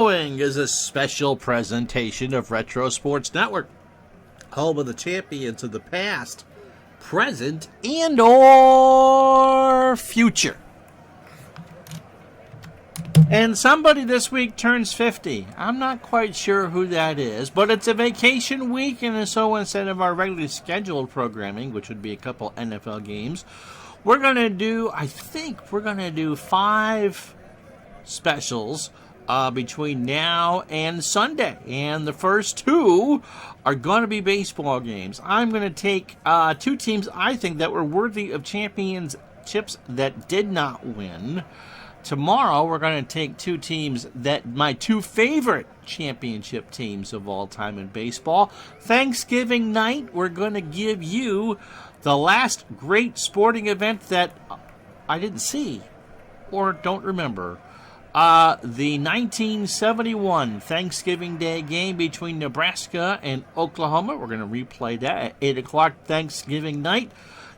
Is a special presentation of Retro Sports Network, home of the champions of the past, present, and or future. And somebody this week turns 50. I'm not quite sure who that is, but it's a vacation week, and so instead of our regularly scheduled programming, which would be a couple NFL games, we're going to do 5 specials between now and Sunday. And the first 2 are going to be baseball games. I'm going to take 2 teams I think that were worthy of championships that did not win. Tomorrow, we're going to take 2 teams that my 2 favorite championship teams of all time in baseball. Thanksgiving night, we're going to give you the last great sporting event that I didn't see or don't remember. The 1971 Thanksgiving Day game between Nebraska and Oklahoma. We're going to replay that at 8 o'clock Thanksgiving night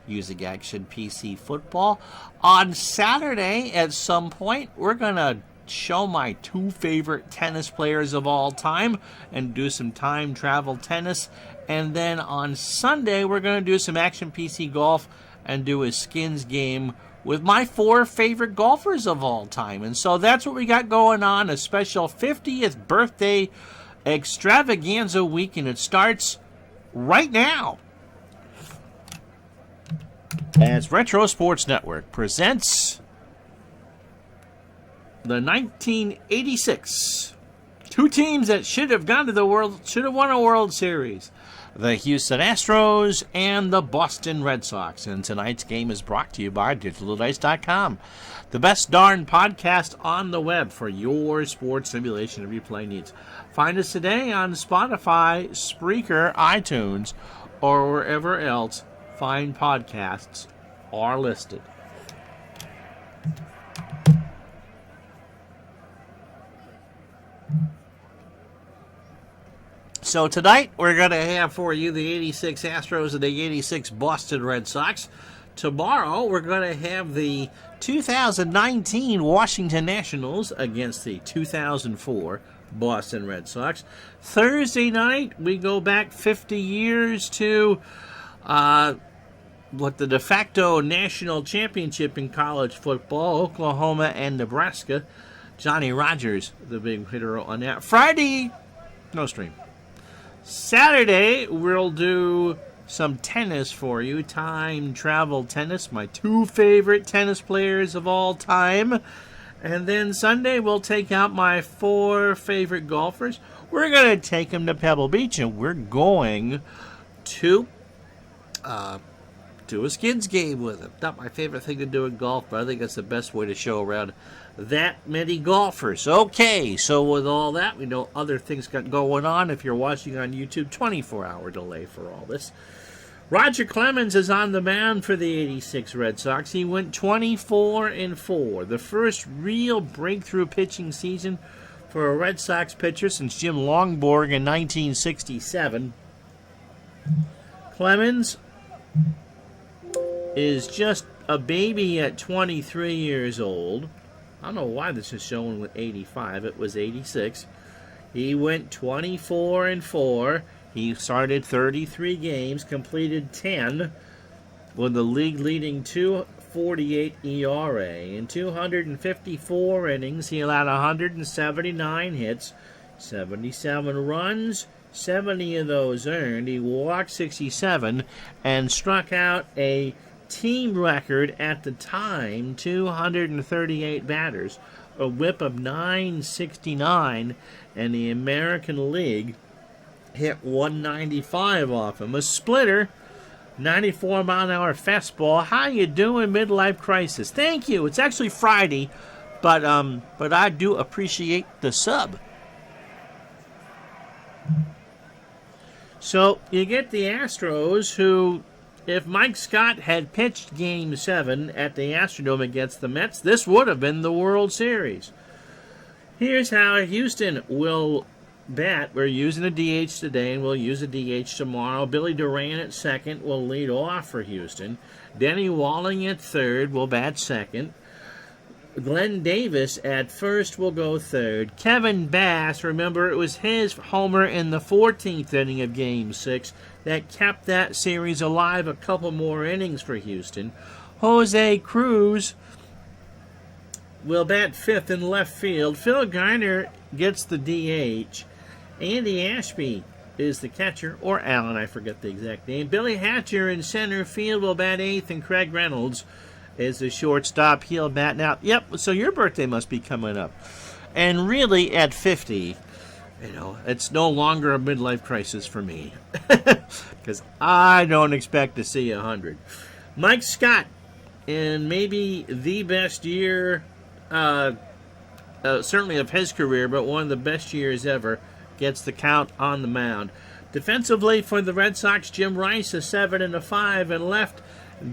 using Action PC Football. On Saturday, at some point, we're going to show my 2 favorite tennis players of all time and do some time travel tennis. And then on Sunday, we're going to do some Action PC Golf and do a skins game with my 4 favorite golfers of all time. And so that's what we got going on, a special 50th birthday extravaganza week, and it starts right now. As Retro Sports Network presents the 1986 2 teams that should have won a World Series. The Houston Astros and the Boston Red Sox. And tonight's game is brought to you by DigitalDice.com, the best darn podcast on the web for your sports simulation and replay needs. Find us today on Spotify, Spreaker, iTunes, or wherever else fine podcasts are listed. So tonight, we're going to have for you the 86 Astros and the 86 Boston Red Sox. Tomorrow, we're going to have the 2019 Washington Nationals against the 2004 Boston Red Sox. Thursday night, we go back 50 years to the de facto national championship in college football, Oklahoma and Nebraska. Johnny Rodgers, the big hitter on that. Friday, no stream. Saturday, we'll do some tennis for you. Time travel tennis, my 2 favorite tennis players of all time. And then Sunday, we'll take out my 4 favorite golfers. We're going to take them to Pebble Beach, and we're going to do a skins game with them. Not my favorite thing to do in golf, but I think that's the best way to show around that many golfers. Okay, so with all that, we know other things got going on. If you're watching on YouTube, 24-hour delay for all this. Roger Clemens is on the mound for the 86 Red Sox. He went 24-4. The first real breakthrough pitching season for a Red Sox pitcher since Jim Longborg in 1967. Clemens is just a baby at 23 years old. I don't know why this is showing with 85. It was 86. He went 24-4. He started 33 games, completed 10, with the league-leading 2.48 ERA. In 254 innings, he allowed 179 hits, 77 runs, 70 of those earned. He walked 67 and struck out a team record at the time, 238 batters, a whip of 969, and the American League hit 195 off him. A splitter, 94-mile-an-hour fastball. How you doing, midlife crisis? Thank you. It's actually Friday, but I do appreciate the sub. So you get the Astros, who, if Mike Scott had pitched Game 7 at the Astrodome against the Mets, this would have been the World Series. Here's how Houston will bat. We're using a DH today, and we'll use a DH tomorrow. Billy Duran at second will lead off for Houston. Denny Walling at third will bat second. Glenn Davis at first will go third. Kevin Bass, remember, it was his homer in the 14th inning of Game 6 that kept that series alive a couple more innings for Houston. Jose Cruz will bat fifth in left field. Phil Garner gets the DH. Andy Ashby is the catcher, or Allen, I forget the exact name. Billy Hatcher in center field will bat eighth, and Craig Reynolds is the shortstop. He'll bat now. Yep, so your birthday must be coming up. And really, at 50, it's no longer a midlife crisis for me. Because I don't expect to see 100. Mike Scott, in maybe the best year, certainly of his career, but one of the best years ever, gets the count on the mound. Defensively for the Red Sox, Jim Rice, a 7 and a 5, and left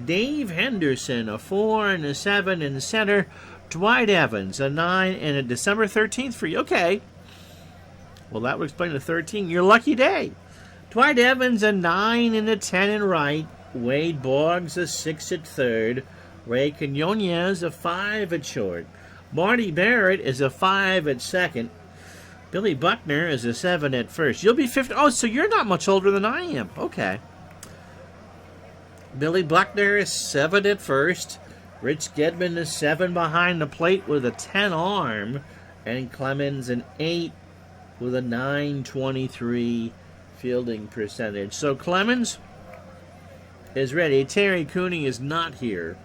Dave Henderson, a 4 and a 7 in center. Dwight Evans, a 9 and a December 13th for you. Okay. Well, that would explain the 13. Your lucky day. Dwight Evans, a 9 and a 10 in right. Wade Boggs, a 6 at third. Ray Quinones, a 5 at short. Marty Barrett is a 5 at second. Billy Buckner is a 7 at first. You'll be 50. Oh, so you're not much older than I am. Okay. Billy Buckner is 7 at first. Rich Gedman is 7 behind the plate with a 10 arm. And Clemens an 8 with a 923 fielding percentage. So Clemens is ready. Terry Cooney is not here.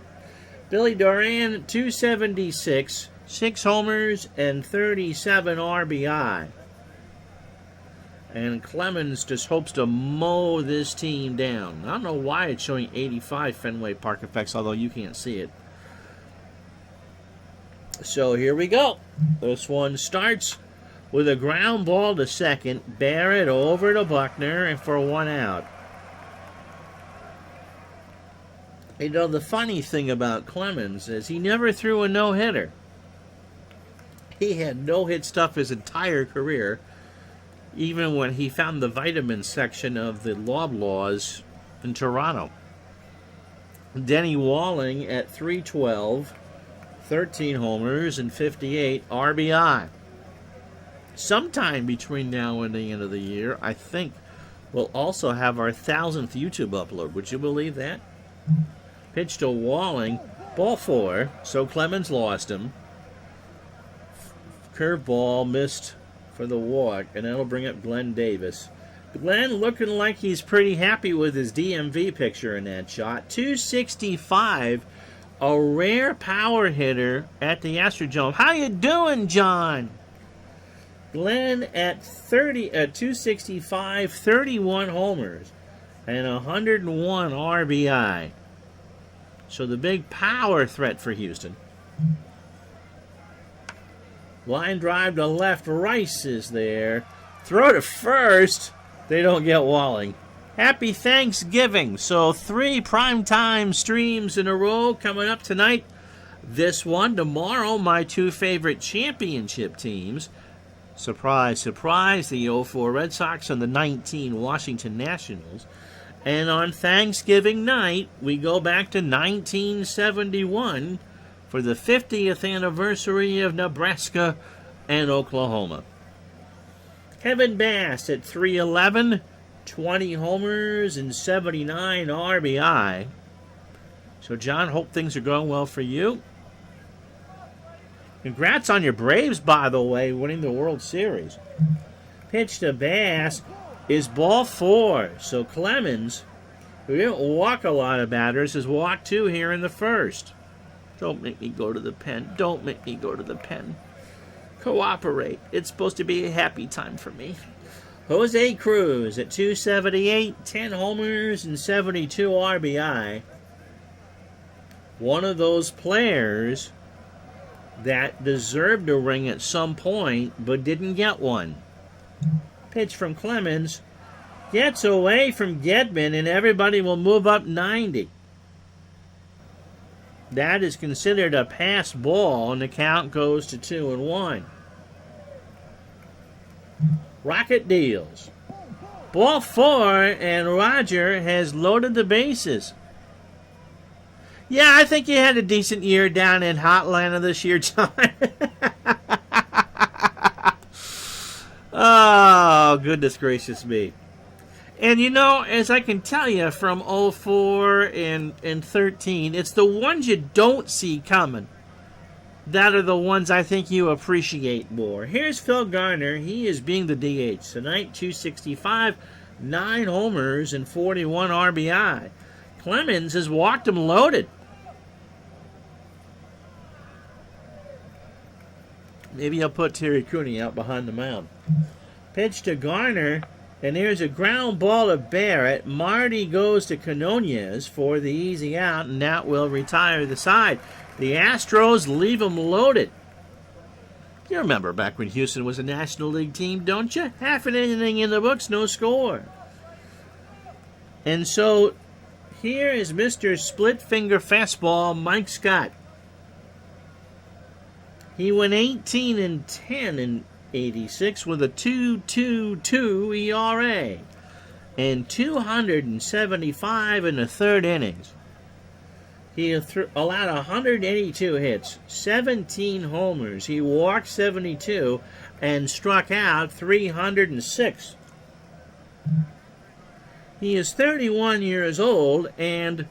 Billy Duran, 276, 6 homers, and 37 RBI. And Clemens just hopes to mow this team down. I don't know why it's showing 85 Fenway Park effects, although you can't see it. So here we go. This one starts with a ground ball to second. Barrett over to Buckner, and for 1 out. The funny thing about Clemens is he never threw a no-hitter. He had no-hit stuff his entire career, even when he found the vitamin section of the Loblaws in Toronto. Denny Walling at 312, 13 homers and 58 RBI. Sometime between now and the end of the year, I think we'll also have our 1,000th YouTube upload. Would you believe that? Pitch to Walling, ball 4, so Clemens lost him. Curveball missed for the walk, and that'll bring up Glenn Davis. Glenn looking like he's pretty happy with his DMV picture in that shot. 265, a rare power hitter at the Astrodome. How you doing, John? Glenn at 265, 31 homers, and 101 RBI. So the big power threat for Houston. Line drive to left. Rice is there. Throw to first. They don't get Walling. Happy Thanksgiving. So 3 primetime streams in a row coming up tonight. This one tomorrow, my 2 favorite championship teams. Surprise, surprise, the 04 Red Sox and the 19 Washington Nationals. And on Thanksgiving night, we go back to 1971 for the 50th anniversary of Nebraska and Oklahoma. Kevin Bass at 311, 20 homers and 79 RBI. So, John, hope things are going well for you. Congrats on your Braves, by the way, winning the World Series. Pitch to Bass is ball 4. So Clemens, who didn't walk a lot of batters, has walked 2 here in the first. Don't make me go to the pen. Don't make me go to the pen. Cooperate. It's supposed to be a happy time for me. Jose Cruz at 278, 10 homers and 72 RBI. One of those players that deserved a ring at some point but didn't get one. Pitch from Clemens gets away from Gedman, and everybody will move up 90. That is considered a pass ball, and the count goes to 2-1. Rocket deals. Ball 4, and Roger has loaded the bases. Yeah, I think you had a decent year down in Hotlanta this year, John. Oh, goodness gracious me. And you know, as I can tell you from '04 and 13, it's the ones you don't see coming that are the ones I think you appreciate more. Here's Phil Garner. He is being the DH. Tonight, 265, 9 homers, and 41 RBI. Clemens has walked him loaded. Maybe I'll put Terry Cooney out behind the mound. Pitch to Garner, and here's a ground ball to Barrett. Marty goes to Quinones for the easy out, and that will retire the side. The Astros leave them loaded. You remember back when Houston was a National League team, don't you? Half an inning in the books, no score. And so here is Mr. Split Finger Fastball, Mike Scott. He went 18 and 10 in '86 with a 2.22 ERA and 275 in the third innings. He allowed 182 hits, 17 homers. He walked 72 and struck out 306. He is 31 years old, and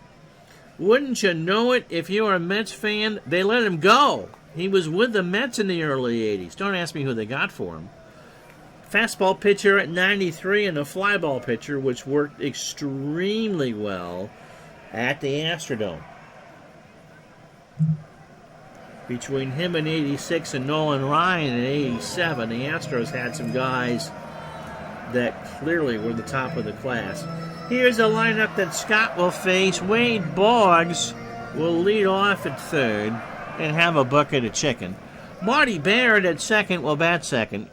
wouldn't you know it, if you're a Mets fan, they let him go. He was with the Mets in the early 80s. Don't ask me who they got for him. Fastball pitcher at 93 and a flyball pitcher, which worked extremely well at the Astrodome. Between him in '86 and Nolan Ryan in '87, the Astros had some guys that clearly were the top of the class. Here's a lineup that Scott will face. Wade Boggs will lead off at third and have a bucket of chicken. Marty Baird at second will bat second.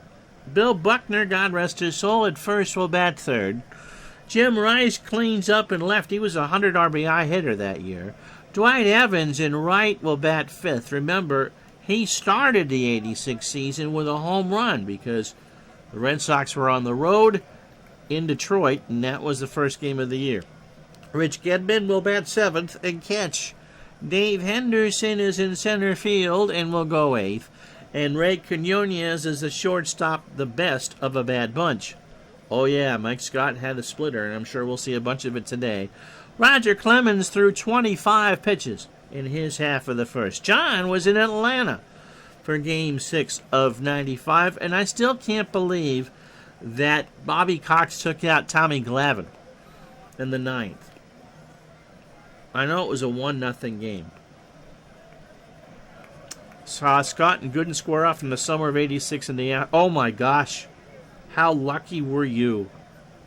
Bill Buckner, God rest his soul, at first will bat third. Jim Rice cleans up in left. He was a 100 RBI hitter that year. Dwight Evans in right will bat fifth. Remember, he started the '86 season with a home run because the Red Sox were on the road in Detroit, and that was the first game of the year. Rich Gedman will bat seventh and catch. Dave Henderson is in center field and will go eighth. And Ray Quinones is the shortstop, the best of a bad bunch. Oh yeah, Mike Scott had a splitter, and I'm sure we'll see a bunch of it today. Roger Clemens threw 25 pitches in his half of the first. John was in Atlanta for Game 6 of '95, and I still can't believe that Bobby Cox took out Tommy Glavine in the ninth. I know it was a 1-0 game. Saw Scott and Gooden square off in the summer of '86 in the... Oh my gosh. How lucky were you?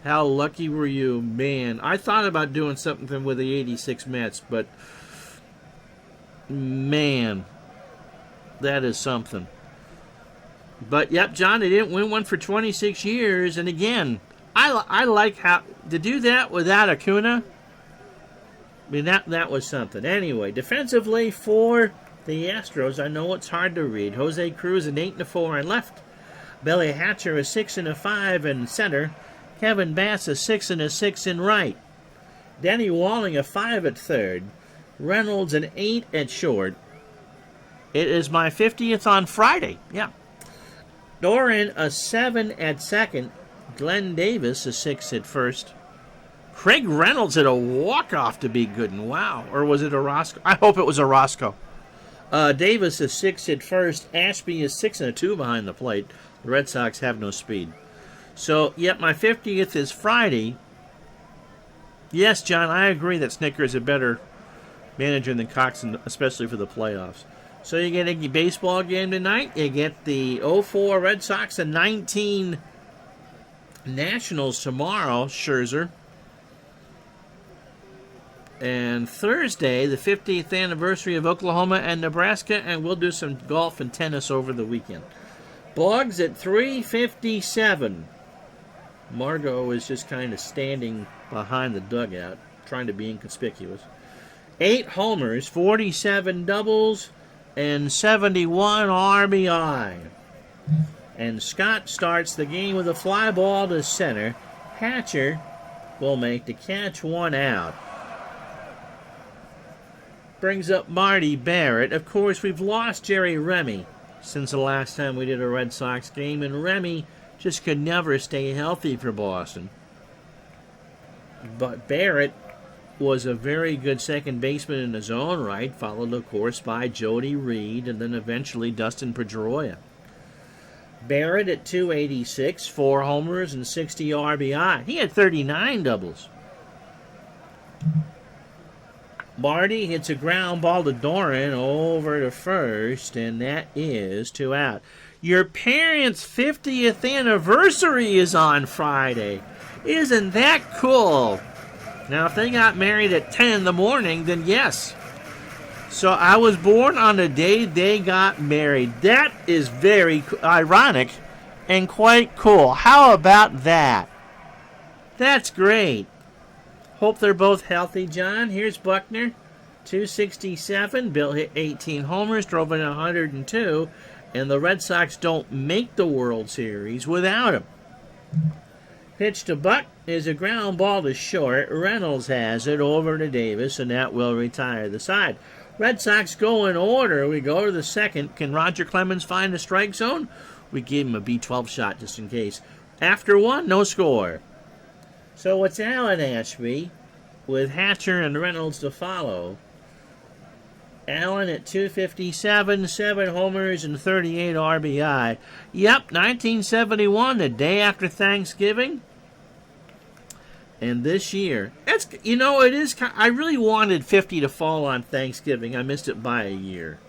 How lucky were you? Man, I thought about doing something with the '86 Mets, but... Man, that is something. But, yep, John, they didn't win one for 26 years. And again, I like how... To do that without Acuna... I mean, that was something. Anyway, defensively for the Astros, I know it's hard to read. Jose Cruz an 8 and a 4 on left. Billy Hatcher a 6 and a 5 in center. Kevin Bass a 6 and a 6 in right. Denny Walling a 5 at third. Reynolds an 8 at short. It is my 50th on Friday. Yeah. Duran a 7 at second. Glenn Davis a 6 at first. Craig Reynolds had a walk-off to be good, and wow. Or was it a Roscoe? I hope it was a Roscoe. Davis is 6 at first. Ashby is 6 and a 2 behind the plate. The Red Sox have no speed. So, yep, my 50th is Friday. Yes, John, I agree that Snicker is a better manager than Cox, especially for the playoffs. So you get a baseball game tonight. You get the '04 Red Sox and '19 Nationals tomorrow, Scherzer. And Thursday, the 50th anniversary of Oklahoma and Nebraska, and we'll do some golf and tennis over the weekend. Boggs at 3:57. Margot is just kind of standing behind the dugout, trying to be inconspicuous. 8 homers, 47 doubles, and 71 RBI. And Scott starts the game with a fly ball to center. Hatcher will make the catch, 1 out. brings up Marty Barrett. Of course, we've lost Jerry Remy since the last time we did a Red Sox game, and Remy just could never stay healthy for Boston. But Barrett was a very good second baseman in his own right, followed, of course, by Jody Reed and then eventually Dustin Pedroia. Barrett at 286, 4 homers and 60 RBI. He had 39 doubles. Marty hits a ground ball to Duran over to first, and that is 2 out. Your parents' 50th anniversary is on Friday. Isn't that cool? Now, if they got married at 10 in the morning, then yes. So I was born on the day they got married. That is very ironic and quite cool. How about that? That's great. Hope they're both healthy, John. Here's Buckner, 267. Bill hit 18 homers, drove in 102, and the Red Sox don't make the World Series without him. Pitch to Buck is a ground ball to short. Reynolds has it over to Davis, and that will retire the side. Red Sox go in order. We go to the second. Can Roger Clemens find the strike zone? We gave him a B12 shot just in case. After 1, no score. So it's Alan Ashby with Hatcher and Reynolds to follow. Allen at 257, 7 homers and 38 RBI. Yep, 1971, the day after Thanksgiving. And this year, it is. I really wanted 50 to fall on Thanksgiving. I missed it by a year.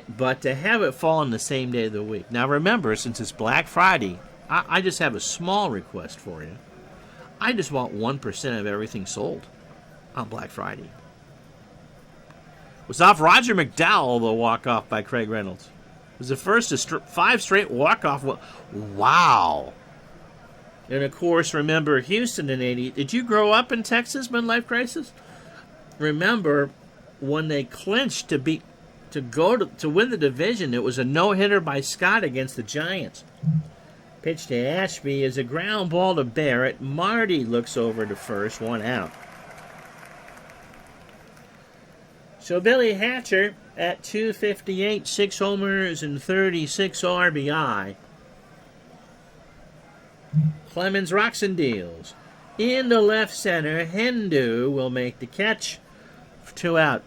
But to have it fall on the same day of the week. Now remember, since it's Black Friday, I just have a small request for you. I just want 1% of everything sold on Black Friday. It was off Roger McDowell, the walk-off by Craig Reynolds. It was the first of 5 straight walk-off. Wow. And, of course, remember Houston in 80. Did you grow up in Texas, midlife crisis? Remember when they clinched to win the division, it was a no-hitter by Scott against the Giants. Pitch to Ashby is a ground ball to Barrett. Marty looks over to first, 1 out. So Billy Hatcher at 258, 6 homers and 36 RBI. Clemens rocks and deals. In the left center, Hendu will make the catch. 2 out.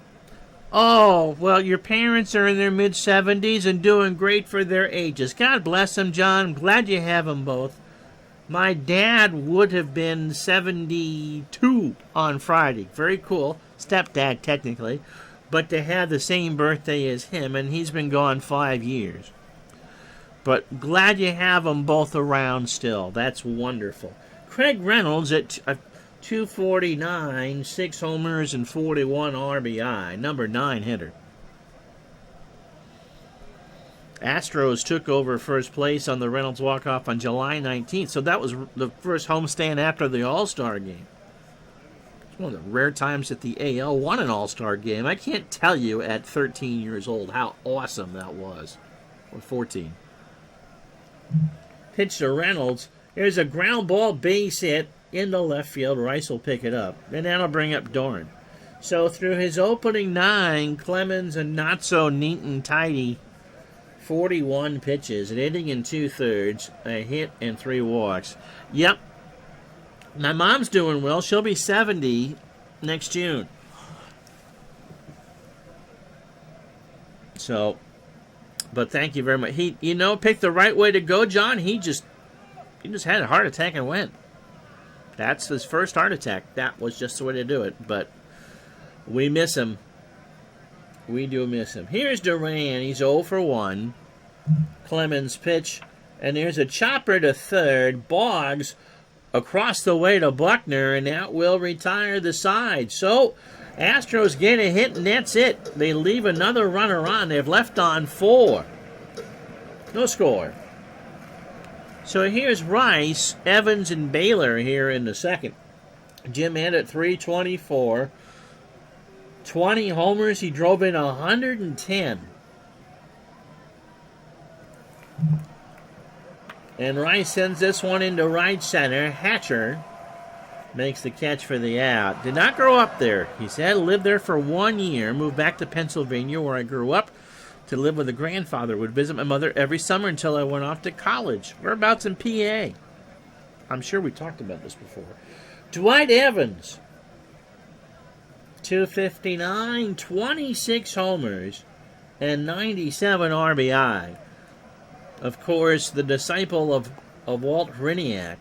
Oh, well, your parents are in their mid-70s and doing great for their ages. God bless them, John. Glad you have them both. My dad would have been 72 on Friday. Very cool. Stepdad, technically. But to have the same birthday as him, and he's been gone 5 years. But glad you have them both around still. That's wonderful. Craig Reynolds at 249, 6 homers and 41 RBI. Number 9 hitter. Astros took over first place on the Reynolds walk-off on July 19th. So that was the first homestand after the All-Star game. It's one of the rare times that the AL won an All-Star game. I can't tell you at 13 years old how awesome that was. Or 14. Pitch to Reynolds. There's a ground ball base hit in the left field. Rice will pick it up. And that'll bring up Duran. So through his opening 9, Clemens a not so neat and tidy 41 pitches, an inning and 2/3, a hit and 3 walks. Yep. My mom's doing well. She'll be 70 next June. So, but thank you very much. He, picked the right way to go, John. He just had a heart attack and went. That's his first heart attack. That was just the way to do it. But we miss him. We do miss him. Here's Duran. He's 0 for 1. Clemens pitch. And there's a chopper to third. Boggs across the way to Buckner, and that will retire the side. So, Astros get a hit, and that's it. They leave another runner on. They've left on 4. No score. So here's Rice, Evans, and Baylor here in the second. Jim had at 324. 20 homers. He drove in 110. And Rice sends this one into right center. Hatcher makes the catch for the out. Did not grow up there. He said lived there for 1 year, moved back to Pennsylvania where I grew up to live with a grandfather. Would visit my mother every summer until I went off to college. Whereabouts in PA? I'm sure we talked about this before. Dwight Evans, 259, 26 homers, and 97 RBI. Of course, the disciple of Walt Hriniak.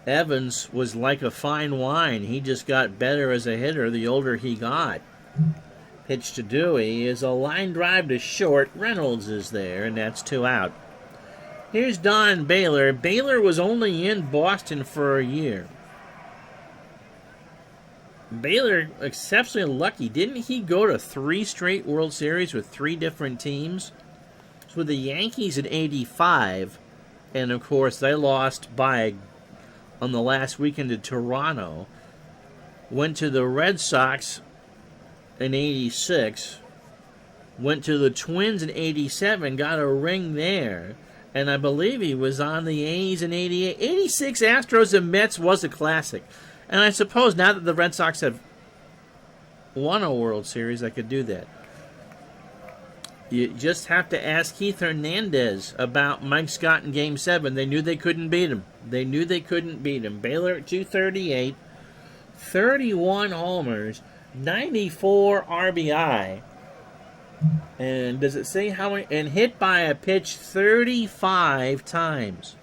Evans was like a fine wine. He just got better as a hitter the older he got. Pitch to Dewey is a line drive to short. Reynolds is there, and that's 2 out. Here's Don Baylor. Baylor was only in Boston for a year. Baylor, exceptionally lucky. Didn't he go to 3 straight World Series with 3 different teams? It was with the Yankees in 85, and of course they lost on the last weekend to Toronto. Went to the Red Sox in 86. Went to the Twins in 87, got a ring there. And I believe he was on the A's in 88. 86 Astros and Mets was a classic. And I suppose now that the Red Sox have won a World Series, I could do that. You just have to ask Keith Hernandez about Mike Scott in Game 7. They knew they couldn't beat him. Baylor at 238, 31 homers, 94 RBI. And does it say how many? And hit by a pitch 35 times.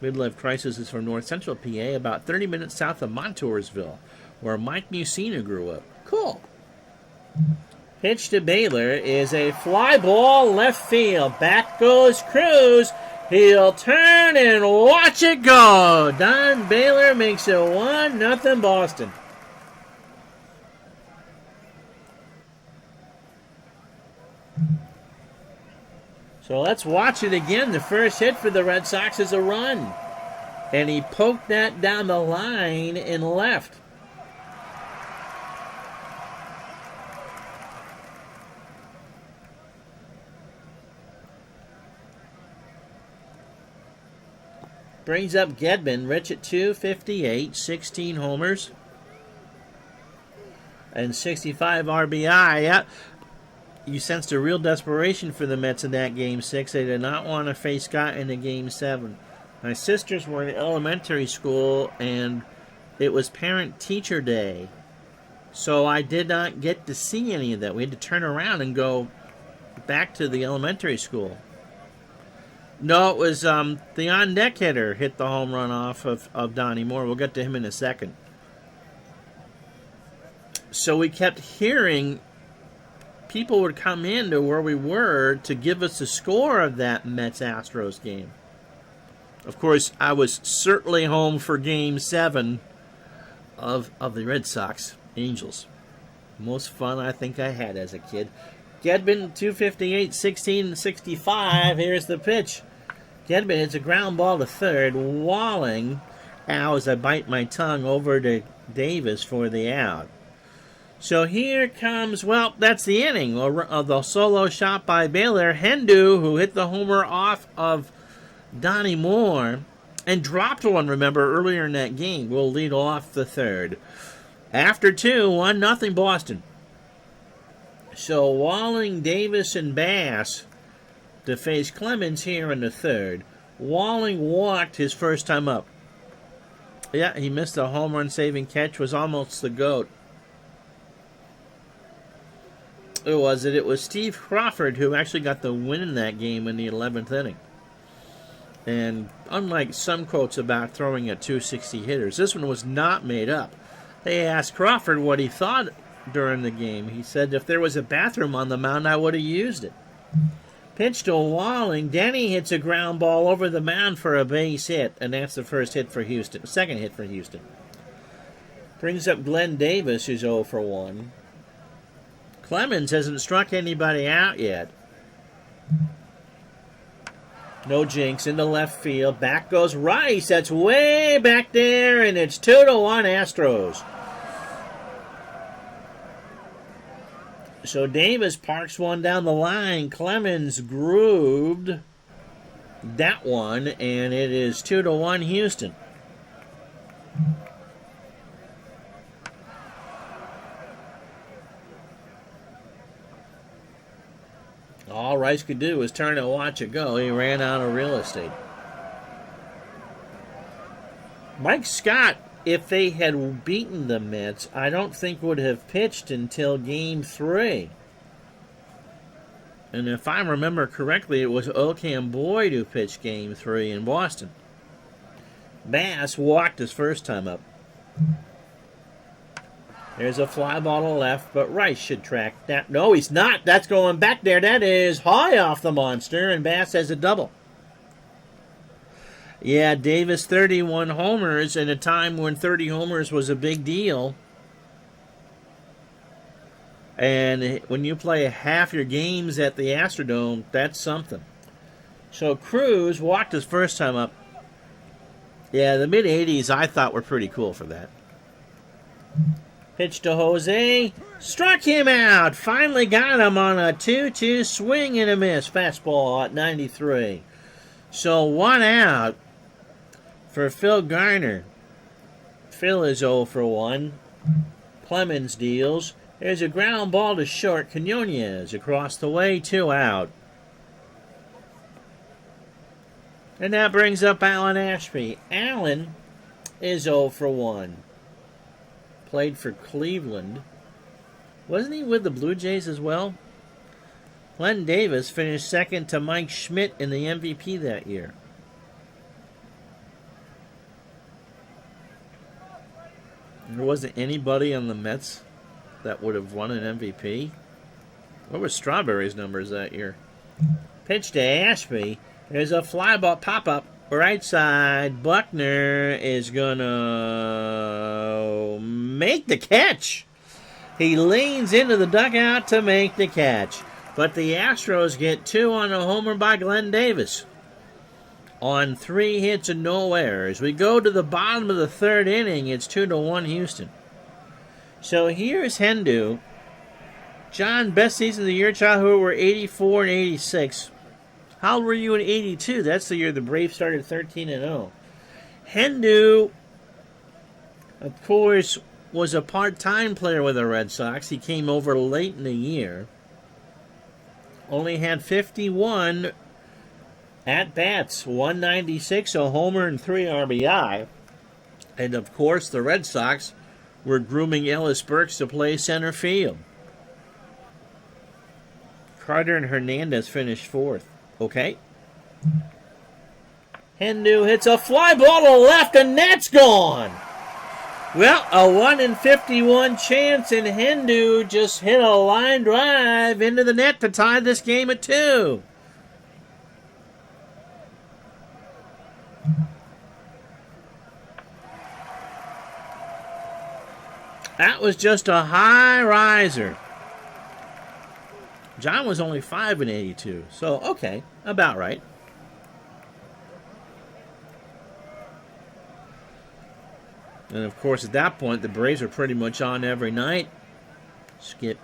Midlife Crisis is from North Central PA, about 30 minutes south of Montoursville, where Mike Mussina grew up. Cool. Pitch to Baylor is a fly ball left field. Back goes Cruz. He'll turn and watch it go. Don Baylor makes it 1-0 Boston. So let's watch it again. The first hit for the Red Sox is a run. And he poked that down the line and left. Brings up Gedman. Rich at 258, 16 homers, and 65 RBI. Yeah. You sensed a real desperation for the Mets in that Game 6. They did not want to face Scott in the Game 7. My sisters were in elementary school, and it was Parent-Teacher Day. So I did not get to see any of that. We had to turn around and go back to the elementary school. No, it was the on-deck hitter hit the home run off of Donnie Moore. We'll get to him in a second. So we kept hearing people would come in to where we were to give us the score of that Mets-Astros game. Of course, I was certainly home for Game 7 of the Red Sox Angels. Most fun I think I had as a kid. Gedman, 258, 16, 65. Here's the pitch. Gedman hits a ground ball to third. Walling, as I bite my tongue, over to Davis for the out. So here comes, well, that's the inning of the solo shot by Baylor. Hendu, who hit the homer off of Donnie Moore and dropped one, remember, earlier in that game, will lead off the third. After 2, 1-0 Boston. So Walling, Davis, and Bass to face Clemens here in the third. Walling walked his first time up. Yeah, he missed a home run saving catch, was almost the GOAT. Who was it? It was Steve Crawford who actually got the win in that game in the 11th inning. And unlike some quotes about throwing at 260 hitters, this one was not made up. They asked Crawford what he thought during the game. He said, if there was a bathroom on the mound, I would have used it. Pitch to Walling. Denny hits a ground ball over the mound for a base hit, and that's the second hit for Houston. Brings up Glenn Davis, who's 0 for 1. Clemens hasn't struck anybody out yet. No jinx into left field. Back goes Rice. That's way back there, and it's 2-1 Astros. So Davis parks one down the line. Clemens grooved that one, and it is 2-1 Houston. All Rice could do was turn and watch it go. He ran out of real estate. Mike Scott, if they had beaten the Mets, I don't think would have pitched until Game 3. And if I remember correctly, it was Ocam Boyd who pitched Game 3 in Boston. Bass walked his first time up. There's a fly ball to left, but Rice should track that. No, he's not. That's going back there. That is high off the monster, and Bass has a double. Yeah, Davis 31 homers in a time when 30 homers was a big deal. And when you play half your games at the Astrodome, that's something. So Cruz walked his first time up. Yeah, the mid-80s I thought were pretty cool for that. Pitch to Jose. Struck him out. Finally got him on a 2-2 swing and a miss. Fastball at 93. So 1 out for Phil Garner. Phil is 0 for 1. Clemens deals. There's a ground ball to short. Quinones across the way, 2 out. And that brings up Alan Ashby. Allen is 0 for 1. Played for Cleveland. Wasn't he with the Blue Jays as well? Glenn Davis finished second to Mike Schmidt in the MVP that year. There wasn't anybody on the Mets that would have won an MVP. What were Strawberry's numbers that year? Pitch to Ashby. There's a fly ball pop-up. Right side. Buckner is going to make the catch. He leans into the dugout to make the catch. But the Astros get 2 on a homer by Glenn Davis. On 3 hits and no errors. We go to the bottom of the 3rd inning. It's 2-1 Houston. So here's Hendu. John, best season of the year, childhood were 84 and 86. How old were you in 82? That's the year the Braves started 13-0. Hendu, of course, was a part-time player with the Red Sox. He came over late in the year. Only had 51 at-bats, 196, a homer, and 3 RBI. And, of course, the Red Sox were grooming Ellis Burks to play center field. Carter and Hernandez finished 4th. Okay. Hendu hits a fly ball to left, and that's gone. Well, a 1 in 51 chance, and Hendu just hit a line drive into the net to tie this game at 2. That was just a high riser. John was only 5 in 82, so okay, about right. And of course, at that point, the Braves were pretty much on every night. Skip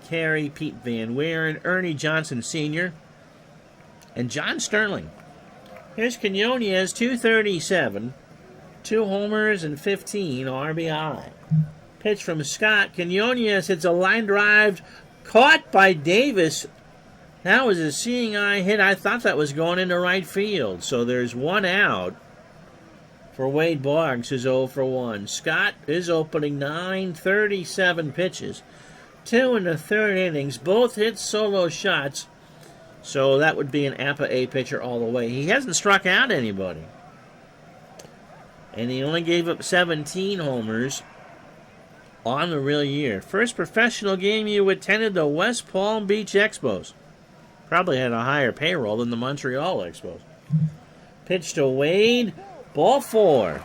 Carey, Pete Van Wieren, Ernie Johnson Sr., and John Sterling. Here's Quinones, 237, 2 homers and 15 RBI. Pitch from Scott. Quinones hits a line drive. Caught by Davis. That was a seeing eye hit. I thought that was going into right field. So there's 1 out for Wade Boggs, who's 0 for 1. Scott is opening 9, 37 pitches. 2 in the 3rd innings. Both hit solo shots. So that would be an APA A pitcher all the way. He hasn't struck out anybody. And he only gave up 17 homers on the real year. First professional game you attended, the West Palm Beach Expos. Probably had a higher payroll than the Montreal Expos. Pitch to Wade. Ball 4.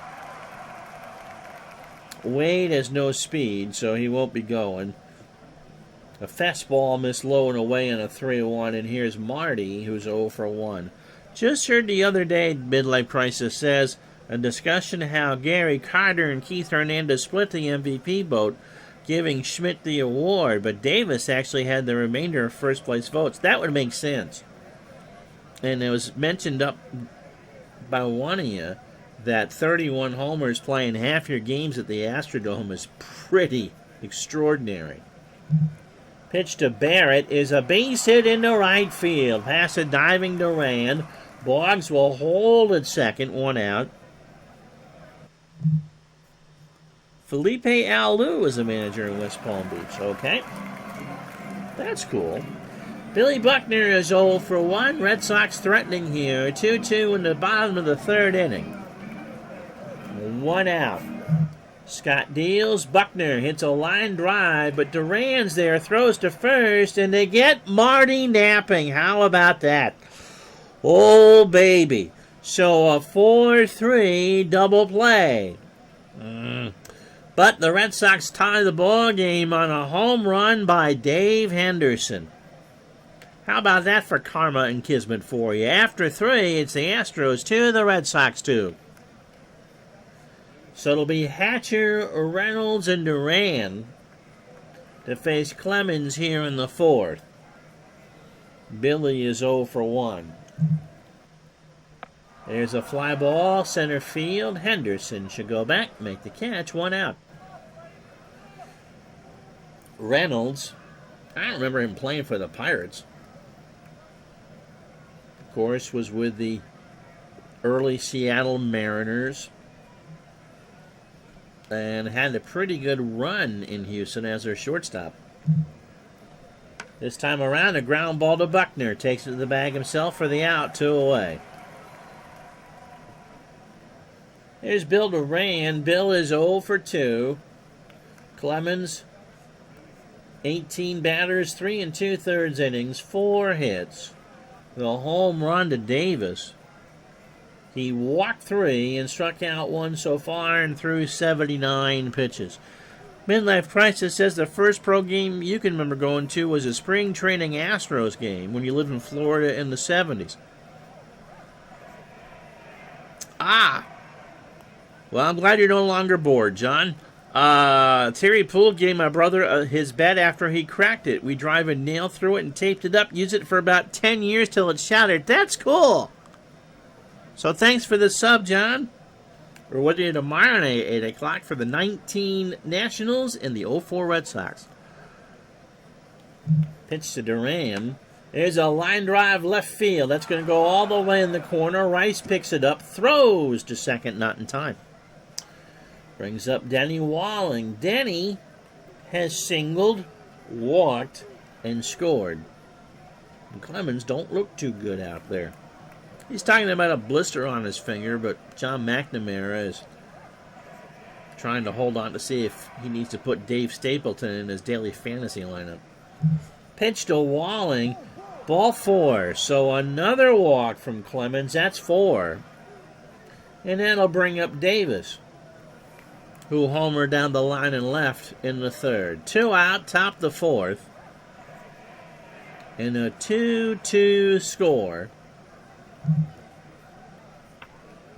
Wade has no speed, so he won't be going. A fastball missed low and away on a 3-1, and here's Marty, who's 0 for 1. Just heard the other day, Midlife Crisis says, a discussion how Gary Carter and Keith Hernandez split the MVP vote, giving Schmidt the award, but Davis actually had the remainder of first-place votes. That would make sense. And it was mentioned up by one of you that 31 homers playing half your games at the Astrodome is pretty extraordinary. Pitch to Barrett is a base hit into right field. Past a diving Duran. Boggs will hold at second, 1 out. Felipe Alou is a manager in West Palm Beach. Okay. That's cool. Billy Buckner is 0 for 1. Red Sox threatening here. 2-2 in the bottom of the third inning. 1 out. Scott deals. Buckner hits a line drive, but Duran's there, throws to first, and they get Marty napping. How about that? Oh, baby. So a 4-3 double play. But the Red Sox tie the ball game on a home run by Dave Henderson. How about that for karma and kismet for you? After 3, it's the Astros 2, the Red Sox 2. So it'll be Hatcher, Reynolds, and Duran to face Clemens here in the 4th. Billy is 0 for 1. There's a fly ball, center field. Henderson should go back, make the catch, 1 out. Reynolds, I don't remember him playing for the Pirates. Of course, was with the early Seattle Mariners and had a pretty good run in Houston as their shortstop. This time around, a ground ball to Buckner. Takes it to the bag himself for the out, 2 away. There's Bill Duran. Bill is 0 for 2. Clemens, 18 batters, 3 2/3 innings, 4 hits. The home run to Davis. He walked 3 and struck out 1 so far and threw 79 pitches. Midlife Crisis says the first pro game you can remember going to was a spring training Astros game when you lived in Florida in the 70s. Well, I'm glad you're no longer bored, John. Terry Poole gave my brother his bet after he cracked it. We drive a nail through it and taped it up. Use it for about 10 years till it shattered. That's cool. So thanks for the sub, John. We're with you tomorrow at 8 o'clock for the 19 Nationals and the 04 Red Sox. Pitch to Duran. There's a line drive left field. That's going to go all the way in the corner. Rice picks it up, throws to second, not in time. Brings up Denny Walling. Denny has singled, walked, and scored. And Clemens don't look too good out there. He's talking about a blister on his finger, but John McNamara is trying to hold on to see if he needs to put Dave Stapleton in his daily fantasy lineup. Pitch to Walling. Ball 4. So another walk from Clemens. That's 4. And that'll bring up Davis, who homered down the line and left in the 3rd. 2 out, top the 4th. And a 2-2 score.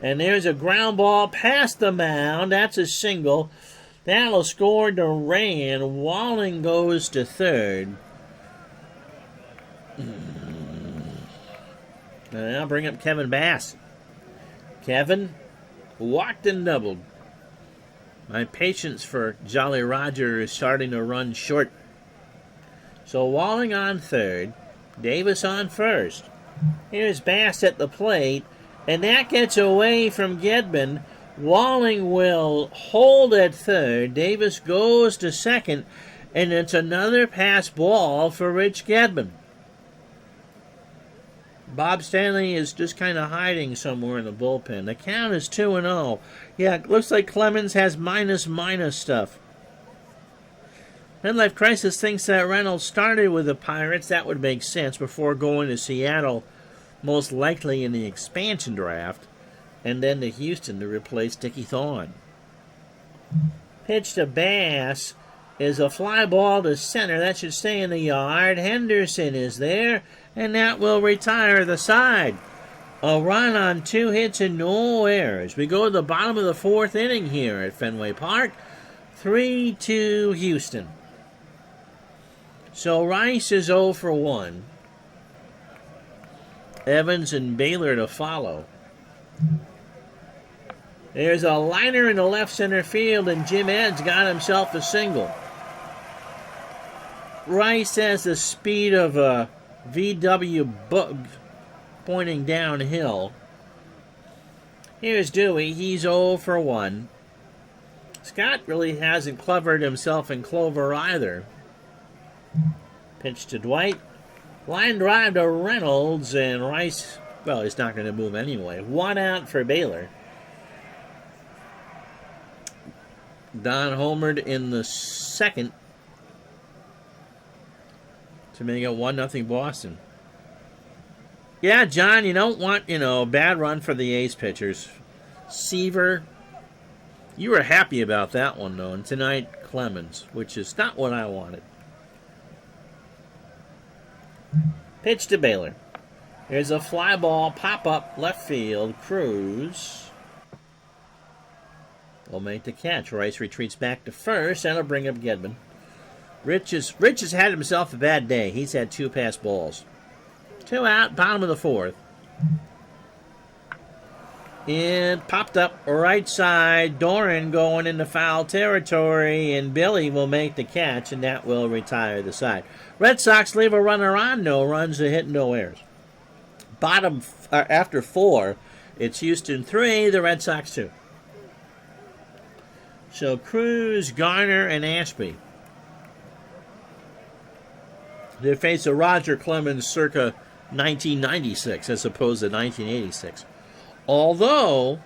And there's a ground ball past the mound. That's a single. That'll score Duran. Walling goes to 3rd. And I'll bring up Kevin Bass. Kevin walked and doubled. My patience for Jolly Roger is starting to run short. So Walling on 3rd. Davis on 1st. Here's Bass at the plate. And that gets away from Gedman. Walling will hold at 3rd. Davis goes to 2nd. And it's another pass ball for Rich Gedman. Bob Stanley is just kind of hiding somewhere in the bullpen. The count is 2-0. Yeah, it looks like Clemens has minus stuff. Midlife Crisis thinks that Reynolds started with the Pirates. That would make sense before going to Seattle, most likely in the expansion draft, and then to Houston to replace Dickie Thorne. Pitch to Bass is a fly ball to center. That should stay in the yard. Henderson is there, and that will retire the side. A run on 2 hits and no errors. We go to the bottom of the 4th inning here at Fenway Park. 3-2 Houston. So Rice is 0 for 1. Evans and Baylor to follow. There's a liner in the left center field, and Jim Ed's got himself a single. Rice has the speed of a VW bug pointing downhill. Here's Dewey. He's 0 for 1. Scott really hasn't clevered himself in clover either. Pitch to Dwight. Line drive to Reynolds, and Rice, well, he's not going to move anyway. 1 out for Baylor. Don homered in the second to make it 1-0 Boston. Yeah, John, you don't want, a bad run for the A's pitchers. Seaver, you were happy about that one, though. And tonight, Clemens, which is not what I wanted. Pitch to Baylor. There's a fly ball, pop-up, left field. Cruz will make the catch. Rice retreats back to first. That'll bring up Gedman. Rich has had himself a bad day. He's had 2 pass balls. 2 out, bottom of the 4th. And popped up right side. Duran going into foul territory, and Billy will make the catch, and that will retire the side. Red Sox leave a runner on, no runs, a hit, no errors. Bottom after 4, it's Houston 3, the Red Sox 2. So Cruz, Garner, and Ashby. They face a Roger Clemens circa 1996 as opposed to 1986. Although,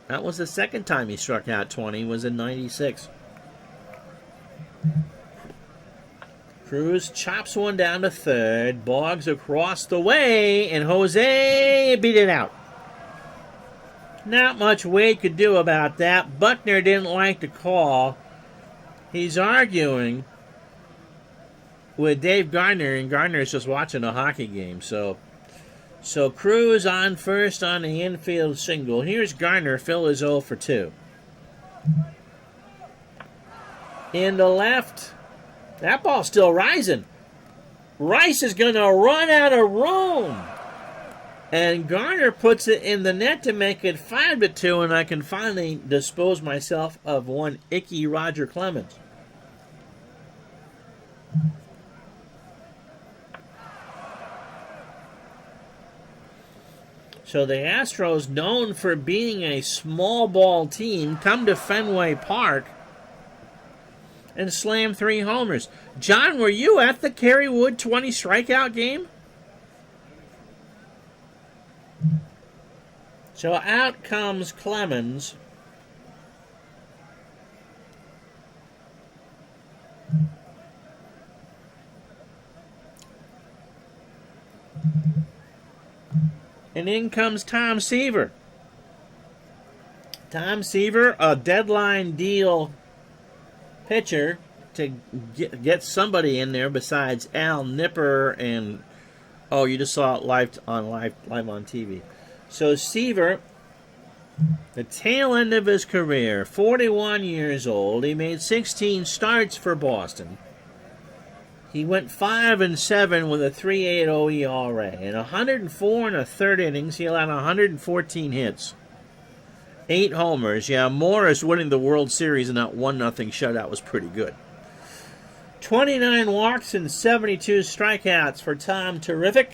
that was the second time he struck out 20, was in 96. Cruz chops one down to third. Boggs across the way, and Jose beat it out. Not much Wade could do about that. Buckner didn't like the call. He's arguing with Dave Gardner, and Gardner's just watching a hockey game. So Cruz on first on the infield single. Here's Gardner. Phil is 0 for 2. In the left, that ball's still rising. Rice is going to run out of room. And Garner puts it in the net to make it 5-2, and I can finally dispose myself of one icky Roger Clemens. So the Astros, known for being a small ball team, come to Fenway Park and slam 3 homers. John, were you at the Kerry Wood 20 strikeout game? So out comes Clemens. And in comes Tom Seaver. Tom Seaver, a deadline deal pitcher to get somebody in there besides Al Nipper and, oh, you just saw it live on TV. So Seaver, the tail end of his career, 41 years old. He made 16 starts for Boston. He went 5-7 with a 3.80 ERA. In 104 1/3 innings, he allowed 114 hits. 8 homers. Yeah, Morris winning the World Series in that 1-0 shutout was pretty good. 29 walks and 72 strikeouts for Tom. Terrific.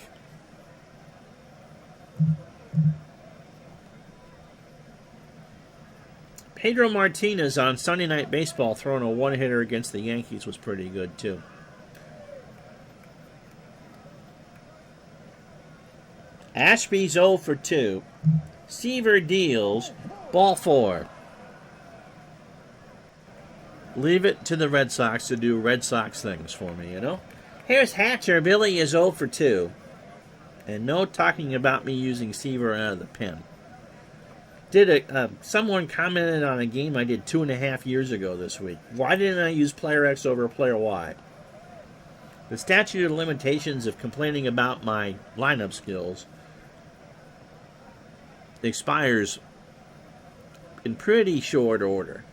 Pedro Martinez on Sunday Night Baseball throwing a one-hitter against the Yankees was pretty good, too. Ashby's 0 for 2. Seaver deals. Ball 4. Leave it to the Red Sox to do Red Sox things for me, you know? Here's Hatcher. Billy is 0 for 2. And no talking about me using Seaver out of the pen. Someone commented on a game I did 2.5 years ago this week. Why didn't I use player X over player Y? The statute of limitations of complaining about my lineup skills expires in pretty short order.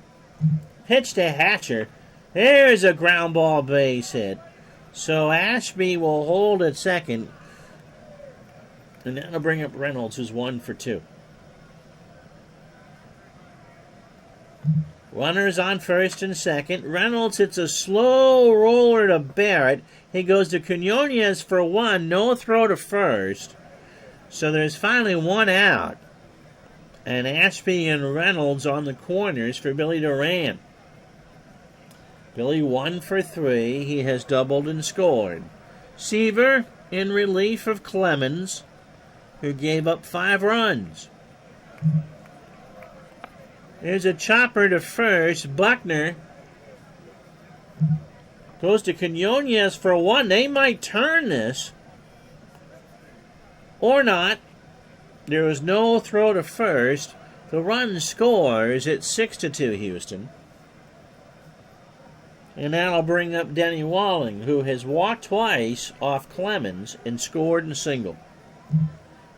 Pitch to Hatcher. There's a ground ball base hit. So Ashby will hold at second. And that'll bring up Reynolds, who's 1 for 2. Runners on first and second. Reynolds hits a slow roller to Barrett. He goes to Quinones for 1. No throw to first. So there's finally 1 out. And Ashby and Reynolds on the corners for Billy Duran. Billy 1 for 3. He has doubled and scored. Seaver in relief of Clemens, who gave up 5 runs. There's a chopper to first. Buckner goes to Quinones for 1. They might turn this. Or not. There was no throw to first. The run scores. It's 6-2 Houston. And that'll bring up Denny Walling, who has walked twice off Clemens and scored and singled.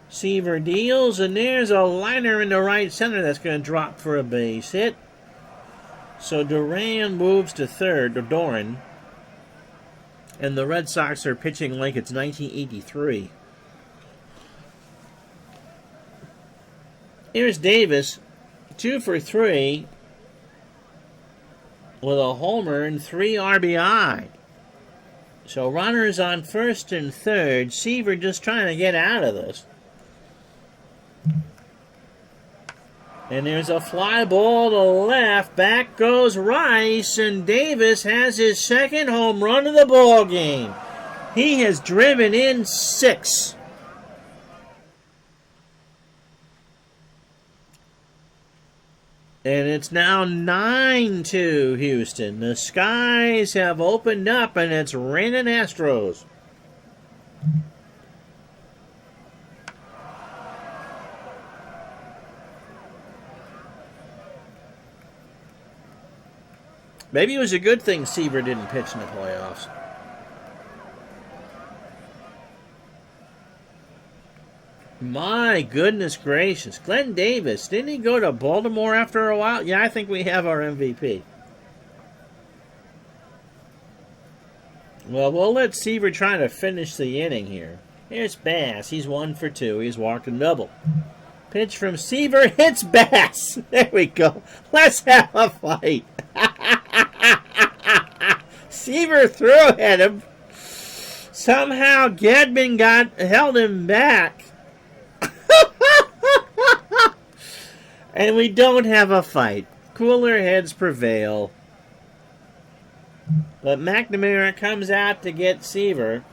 Seaver deals, and there's a liner in the right center that's going to drop for a base hit. So Duran moves to third, or Duran. And the Red Sox are pitching like it's 1983. Here's Davis, 2 for 3, with a homer and 3 RBI. So runners on first and third. Seaver just trying to get out of this. And there's a fly ball to left. Back goes Rice, and Davis has his second home run of the ball game. He has driven in 6. And it's now 9-2 Houston. The skies have opened up, and it's raining Astros. Maybe it was a good thing Seaver didn't pitch in the playoffs. My goodness gracious. Glenn Davis, didn't he go to Baltimore after a while? Yeah, I think we have our MVP. Well, we'll let Seaver try to finish the inning here. Here's Bass. He's 1 for 2. He's walked a double. Pitch from Seaver hits Bass. There we go. Let's have a fight. Seaver threw at him. Somehow Gedman held him back. And we don't have a fight. Cooler heads prevail. But McNamara comes out to get Seaver.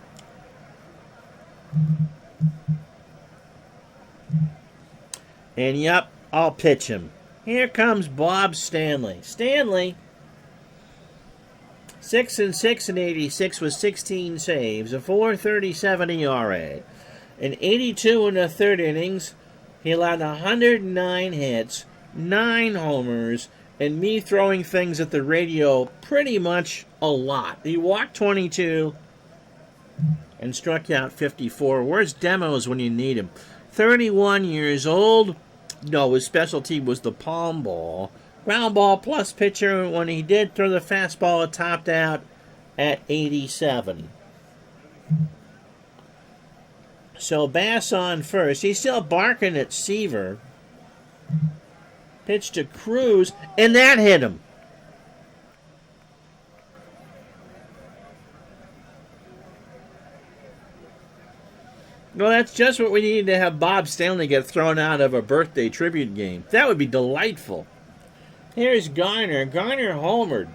And yep, I'll pitch him. Here comes Bob Stanley. Stanley, 6-6 in 86 with 16 saves, a 4.37 ERA. In 82 in the third innings, he allowed 109 hits, 9 homers, and me throwing things at the radio pretty much a lot. He walked 22 and struck out 54. Where's demos when you need him? 31 years old. No, his specialty was the palm ball. Ground ball plus pitcher. When he did throw the fastball, it topped out at 87. So Bass on first. He's still barking at Seaver. Pitch to Cruz, and that hit him. Well, that's just what we needed to have Bob Stanley get thrown out of a birthday tribute game. That would be delightful. Here's Garner. Garner homered.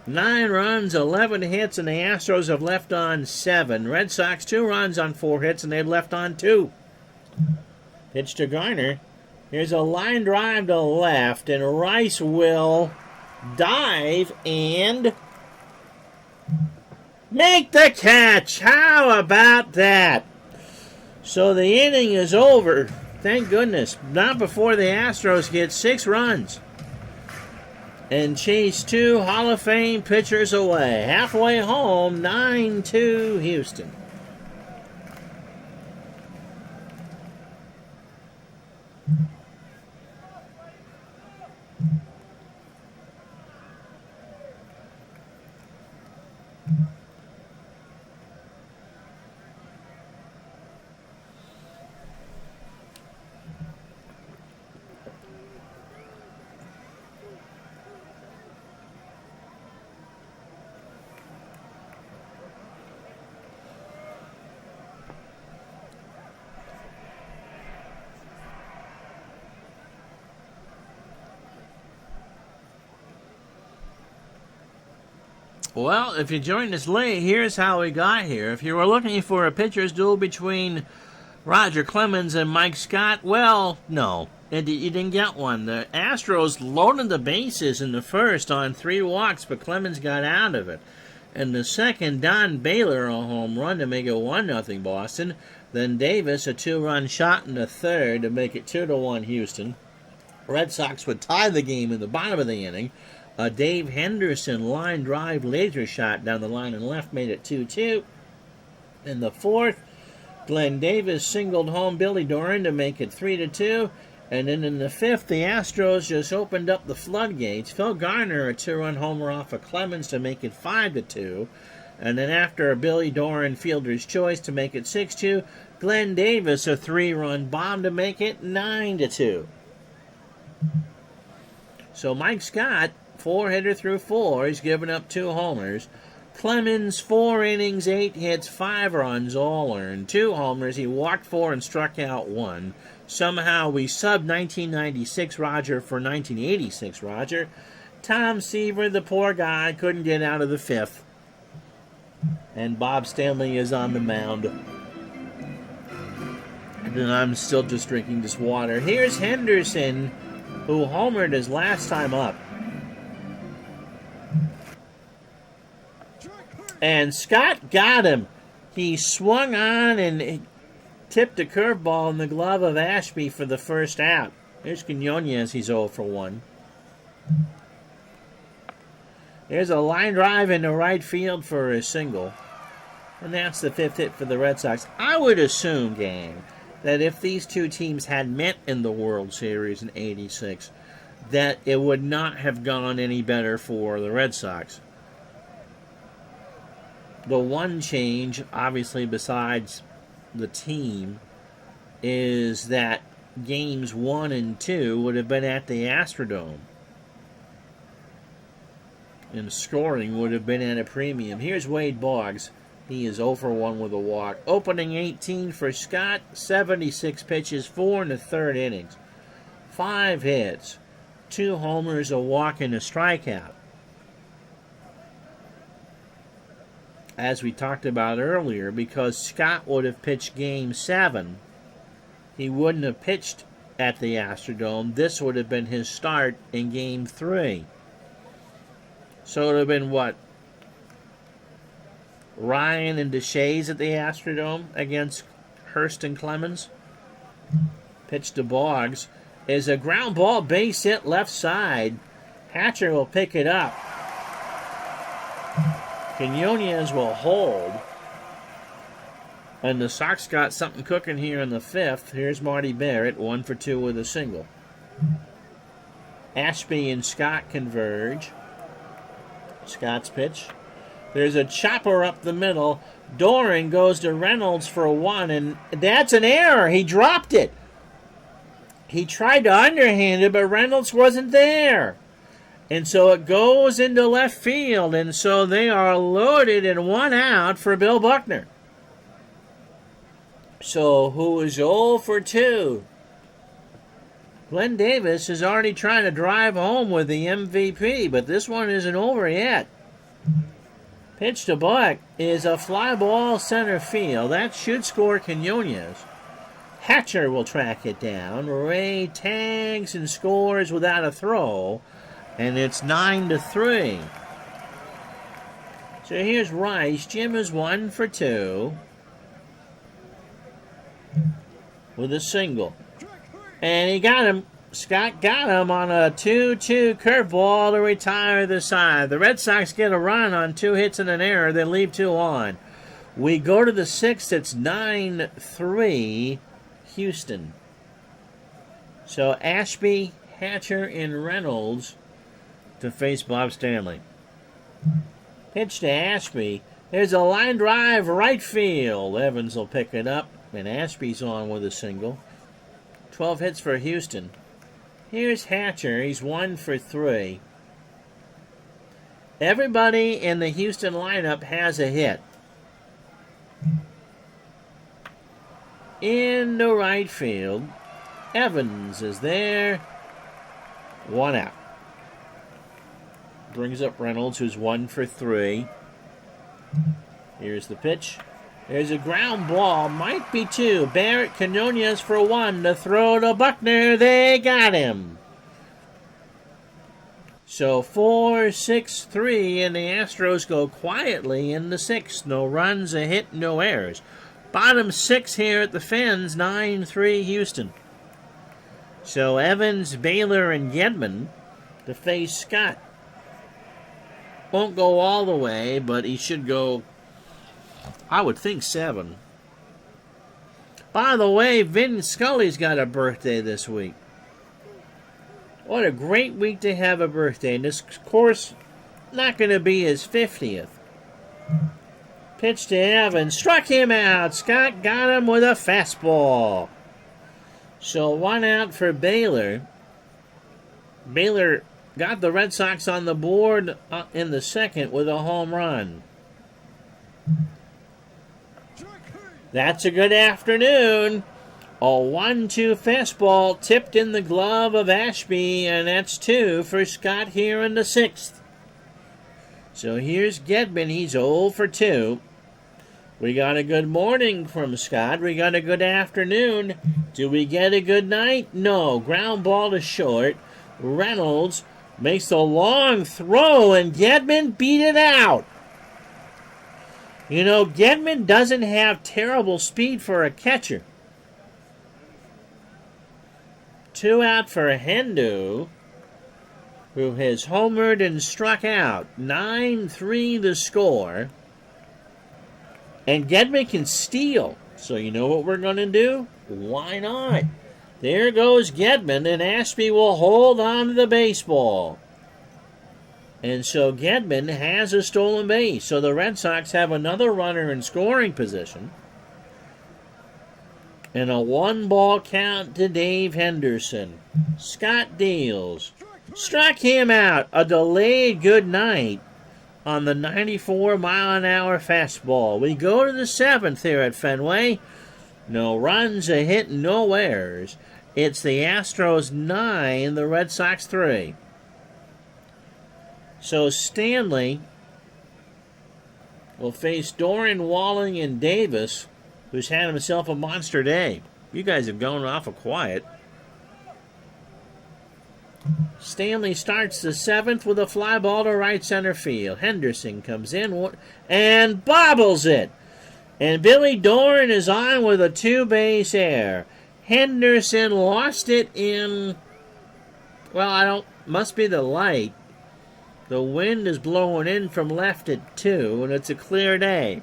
9 runs, 11 hits, and the Astros have left on 7. Red Sox 2 runs on 4 hits, and they've left on 2. Pitch to Garner. Here's a line drive to left, and Rice will dive and make the catch. How about that? So the inning is over. Thank goodness. Not before the Astros get 6 runs and chase 2 Hall of Fame pitchers away. Halfway home, 9-2 Houston. Well, if you joined us late, here's how we got here. If you were looking for a pitcher's duel between Roger Clemens and Mike Scott, well, no, you didn't get one. The Astros loaded the bases in the first on 3 walks, but Clemens got out of it. In the second, Don Baylor a home run to make it 1-0 Boston. Then Davis a 2-run shot in the third to make it 2-1 Houston. Red Sox would tie the game in the bottom of the inning. A Dave Henderson line drive laser shot down the line and left made it 2-2. In the fourth, Glenn Davis singled home Billy Duran to make it 3-2. And then in the fifth, the Astros just opened up the floodgates. Phil Garner a 2-run homer off of Clemens to make it 5-2. And then after a Billy Duran fielder's choice to make it 6-2, Glenn Davis a 3-run bomb to make it 9-2. So Mike Scott, 4-hitter through 4. He's given up 2 homers. Clemens, 4 innings, 8 hits, 5 runs, all earned. 2 homers. He walked 4 and struck out 1. Somehow we subbed 1996 Roger for 1986 Roger. Tom Seaver, the poor guy, couldn't get out of the 5th. And Bob Stanley is on the mound. And then I'm still just drinking this water. Here's Henderson, who homered his last time up. And Scott got him. He swung on and tipped a curveball in the glove of Ashby for the first out. Here's Quinones. He's 0 for 1. There's a line drive into right field for a single. And that's the 5th hit for the Red Sox. I would assume, gang, that if these two teams had met in the World Series in '86, that it would not have gone any better for the Red Sox. The one change, obviously, besides the team, is that games 1 and 2 would have been at the Astrodome. And scoring would have been at a premium. Here's Wade Boggs. He is 0 for 1 with a walk. Opening 18 for Scott, 76 pitches, 4 in the 3rd innings. 5 hits, 2 homers, a walk, and a strikeout. As we talked about earlier, because Scott would have pitched Game 7, he wouldn't have pitched at the Astrodome. This would have been his start in Game 3. So it would have been what? Ryan and Deshays at the Astrodome against Hurst and Clemens. Pitch to Boggs is a ground ball, base hit left side. Hatcher will pick it up. Quinones will hold. And the Sox got something cooking here in the 5th. Here's Marty Barrett, 1 for 2 with a single. Ashby and Scott converge. Scott's pitch. There's a chopper up the middle. Duran goes to Reynolds for 1, and that's an error. He dropped it. He tried to underhand it, but Reynolds wasn't there. And so it goes into left field, and so they are loaded and 1 out for Bill Buckner. So who is 0 for 2? Glenn Davis is already trying to drive home with the MVP, but this one isn't over yet. Pitch to Buck is a fly ball center field. That should score Quinones. Hatcher will track it down. Ray tags and scores without a throw, and it's 9-3. So here's Rice. Jim is 1 for 2 with a single. And he got him. Scott got him on a 2-2 curveball to retire the side. The Red Sox get a run on 2 hits and an error. They leave 2 on. We go to the 6th. It's 9-3 Houston. So Ashby, Hatcher, and Reynolds to face Bob Stanley. Pitch to Ashby. There's a line drive right field. Evans will pick it up, and Ashby's on with a single. 12 hits for Houston. Here's Hatcher. He's 1 for 3. Everybody in the Houston lineup has a hit. In the right field, Evans is there. 1 out. Brings up Reynolds, who's 1 for 3. Here's the pitch. There's a ground ball. Might be 2. Barrett Quinones for 1. The throw to Buckner. They got him. So 4-6-3, and the Astros go quietly in the 6th. No runs, a hit, no errors. Bottom 6 here at the Fens, 9-3 Houston. So Evans, Baylor, and Gedman to face Scott. Won't go all the way, but he should go, I would think, 7. By the way, Vin Scully's got a birthday this week. What a great week to have a birthday. And this, of course, not going to be his 50th. Pitch to Evans. Struck him out. Scott got him with a fastball. So 1 out for Baylor. Baylor got the Red Sox on the board in the 2nd with a home run. That's a good afternoon. A 1-2 fastball tipped in the glove of Ashby, and that's 2 for Scott here in the 6th. So here's Gedman. He's 0 for 2. We got a good morning from Scott. We got a good afternoon. Do we get a good night? No. Ground ball to short. Reynolds makes a long throw, and Gedman beat it out. You know, Gedman doesn't have terrible speed for a catcher. 2 out for Hendu, who has homered and struck out. 9-3 the score. And Gedman can steal. So you know what we're going to do? Why not? There goes Gedman, and Ashby will hold on to the baseball. And so Gedman has a stolen base. So the Red Sox have another runner in scoring position. And a 1-ball count to Dave Henderson. Scott deals. Struck him out. A delayed good night on the 94-mile-an-hour fastball. We go to the 7th here at Fenway. No runs, a hit, no errors. It's the Astros 9, the Red Sox 3. So Stanley will face Duran, Walling, and Davis, who's had himself a monster day. You guys have gone awful quiet. Stanley starts the 7th with a fly ball to right center field. Henderson comes in and bobbles it. And Billy Duran is on with a 2-base error. Henderson lost it in, must be the light. The wind is blowing in from left at 2, and it's a clear day.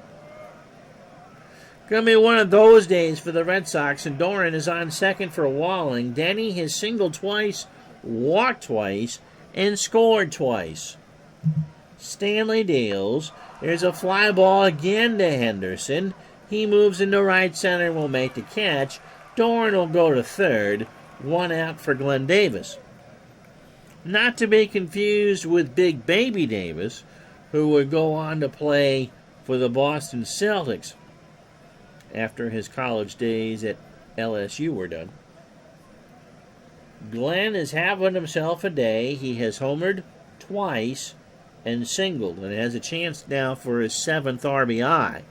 Going to be one of those days for the Red Sox, and Duran is on 2nd for Walling. Denny has singled twice, walked twice, and scored twice. Stanley deals. There's a fly ball again to Henderson. He moves into right center and will make the catch. Duran will go to 3rd. 1 out for Glenn Davis. Not to be confused with Big Baby Davis, who would go on to play for the Boston Celtics after his college days at LSU were done. Glenn is having himself a day. He has homered twice and singled, and has a chance now for his 7th RBI.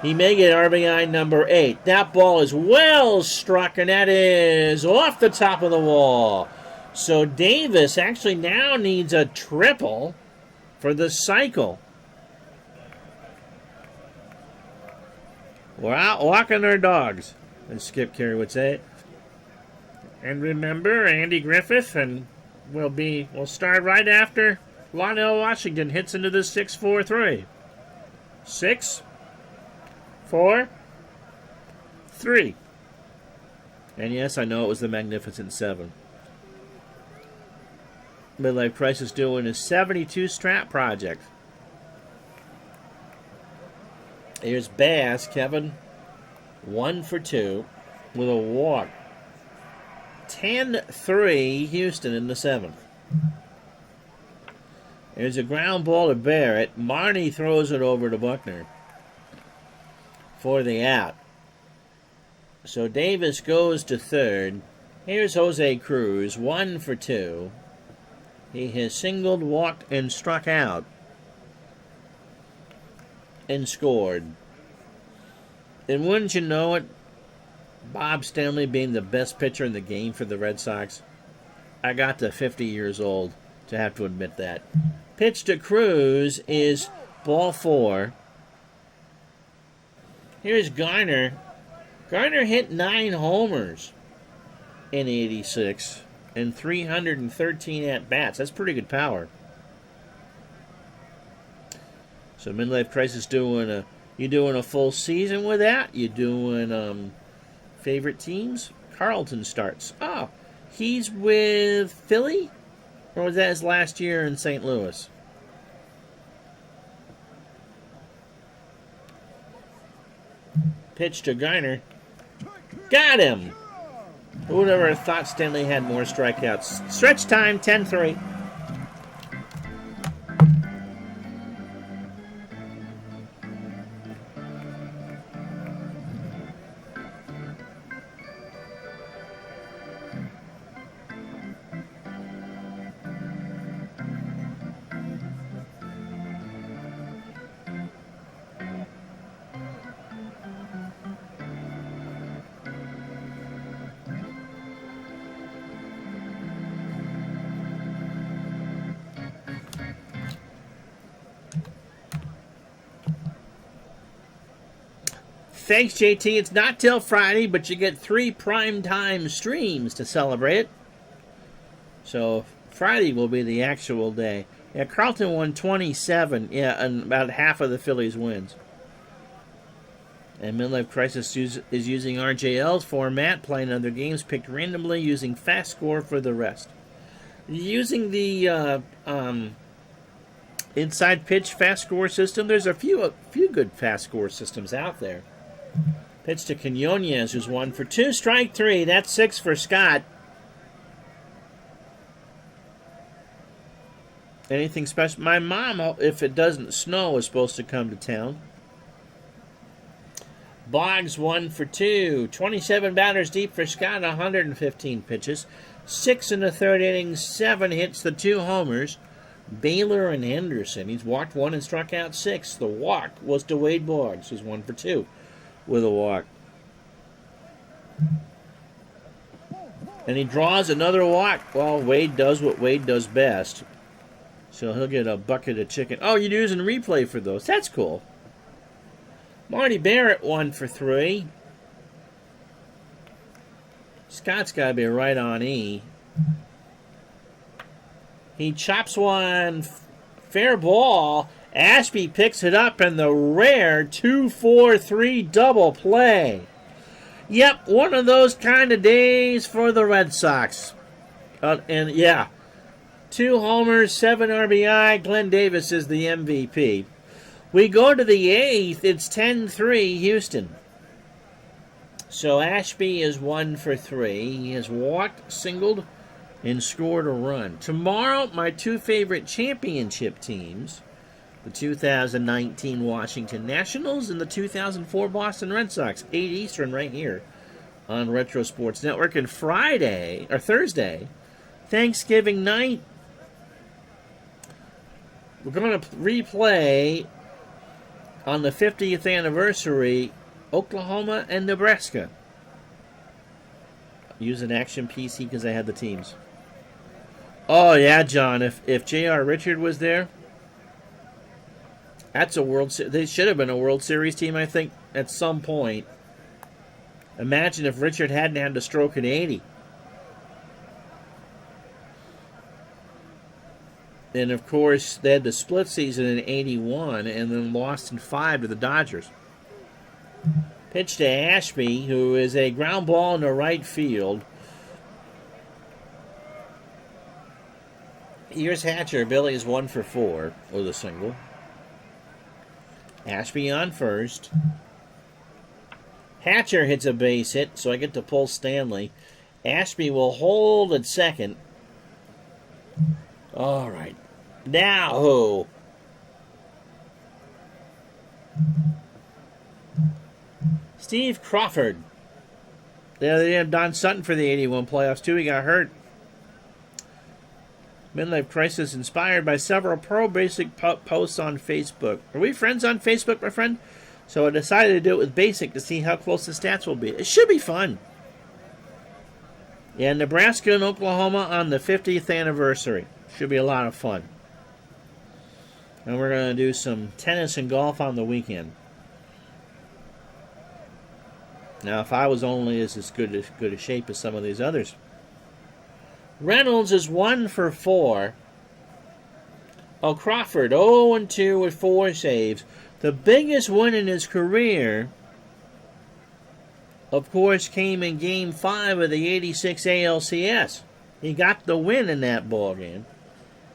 He may get RBI number 8. That ball is well struck, and that is off the top of the wall. So Davis actually now needs a triple for the cycle. We're out walking our dogs, as Skip Carey would say. And remember, Andy Griffith, and we'll start right after Lionel Washington hits into the 6-4-3. 6, 4, 3. And yes, I know it was the Magnificent 7. Midlife Price is doing his 72 Strat project. Here's Bass, Kevin, 1 for 2 with a walk. 10-3 Houston in the 7th. There's a ground ball to Barrett. Marnie throws it over to Buckner for the out. So Davis goes to 3rd. Here's Jose Cruz, 1 for 2 He has singled, walked, and struck out. And scored. And wouldn't you know it, Bob Stanley being the best pitcher in the game for the Red Sox, I got to 50 years old to have to admit that. Pitch to Cruz is ball 4. Here's Garner. Garner hit 9 homers in 86 and 313 at-bats. That's pretty good power. So midlife crisis you doing a full season with that? You doing favorite teams? Carlton starts. Oh, he's with Philly? Or was that his last year in St. Louis? Pitch to Garner. Got him! Who would ever have thought Stanley had more strikeouts? Stretch time, 10-3. Thanks, JT. It's not till Friday, but you get 3 primetime streams to celebrate. So Friday will be the actual day. Yeah, Carlton won 27. Yeah, and about half of the Phillies wins. And Midlife Crisis is using RJL's format, playing other games picked randomly, using fast score for the rest. Using the inside pitch fast score system, there's a few good fast score systems out there. Pitch to Quinones, who's 1 for 2, strike 3. That's 6 for Scott. Anything special? My mom, if it doesn't snow, is supposed to come to town. Boggs 1 for 2. 27 batters deep for Scott, 115 pitches. 6 in the third inning, 7 hits, the 2 homers. Baylor and Henderson. He's walked 1 and struck out 6. The walk was to Wade Boggs, who's 1 for 2 with a walk. And he draws another walk. Well, Wade does what Wade does best. So he'll get a bucket of chicken. Oh, you're using replay for those. That's cool. Marty Barrett 1 for 3. Scott's got to be right on E. He chops one. Fair ball. Ashby picks it up in the rare 2-4-3 double play. Yep, one of those kind of days for the Red Sox. And yeah, 2 homers, 7 RBI. Glenn Davis is the MVP. We go to the 8th. It's 10-3 Houston. So Ashby is 1 for 3. He has walked, singled, and scored a run. Tomorrow, my 2 favorite championship teams, the 2019 Washington Nationals and the 2004 Boston Red Sox, 8 Eastern right here on Retro Sports Network. And Thursday, Thanksgiving night, we're going to replay on the 50th anniversary Oklahoma and Nebraska. Use an Action PC because I had the teams. Oh yeah, John, if J.R. Richard was there, that's they should have been a World Series team, I think, at some point. Imagine if Richard hadn't had the stroke at 80. And, of course, they had the split season in 81 and then lost in 5 to the Dodgers. Pitch to Ashby, who is a ground ball in the right field. Here's Hatcher. Billy is 1 for 4 with a single. Ashby on first. Hatcher hits a base hit, so I get to pull Stanley. Ashby will hold at second. All right. Now who? Steve Crawford. They had Don Sutton for the 81 playoffs, too. He got hurt. Midlife crisis inspired by several pro-basic posts on Facebook. Are we friends on Facebook, my friend? So I decided to do it with basic to see how close the stats will be. It should be fun. Yeah, Nebraska and Oklahoma on the 50th anniversary. Should be a lot of fun. And we're going to do some tennis and golf on the weekend. Now, if I was only as good a shape as some of these others. Reynolds is 1 for 4. Oh, Crawford 0-2 with 4 saves. The biggest win in his career, of course, came in Game 5 of the 86 ALCS. He got the win in that ballgame.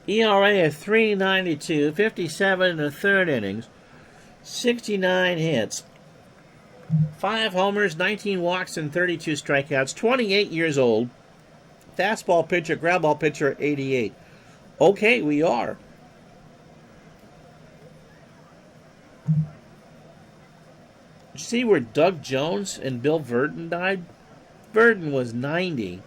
ERA of 3.92, 57 in the third innings, 69 hits, 5 homers, 19 walks, and 32 strikeouts. 28 years old. Fastball pitcher, ground ball pitcher, 88. Okay, we are. See where Doug Jones and Bill Verdon died? Verdon was 90.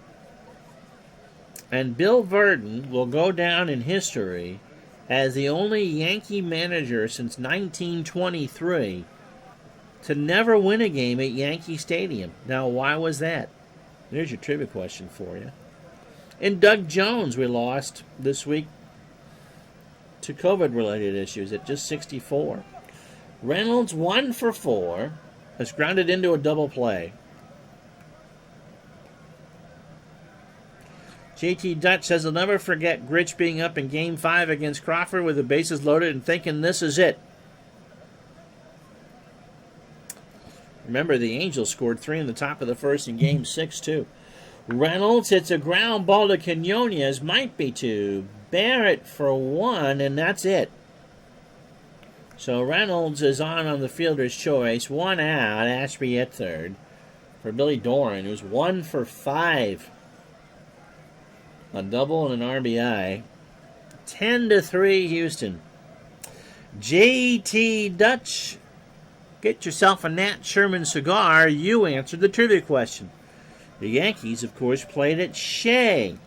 And Bill Verdon will go down in history as the only Yankee manager since 1923 to never win a game at Yankee Stadium. Now, why was that? There's your trivia question for you. And Doug Jones we lost this week to COVID-related issues at just 64. Reynolds 1 for 4. Has grounded into a double play. JT Dutch says he'll never forget Gritch being up in Game 5 against Crawford with the bases loaded and thinking this is it. Remember, the Angels scored 3 in the top of the first in Game 6, too. Reynolds hits a ground ball to Quinones, might be 2. Barrett for 1, and that's it. So Reynolds is on the fielder's choice. 1 out, Ashby at third. For Billy Duran, who's 1 for 5. A double and an RBI. 10-3 Houston. JT Dutch, get yourself a Nat Sherman cigar. You answered the trivia question. The Yankees, of course, played at Shea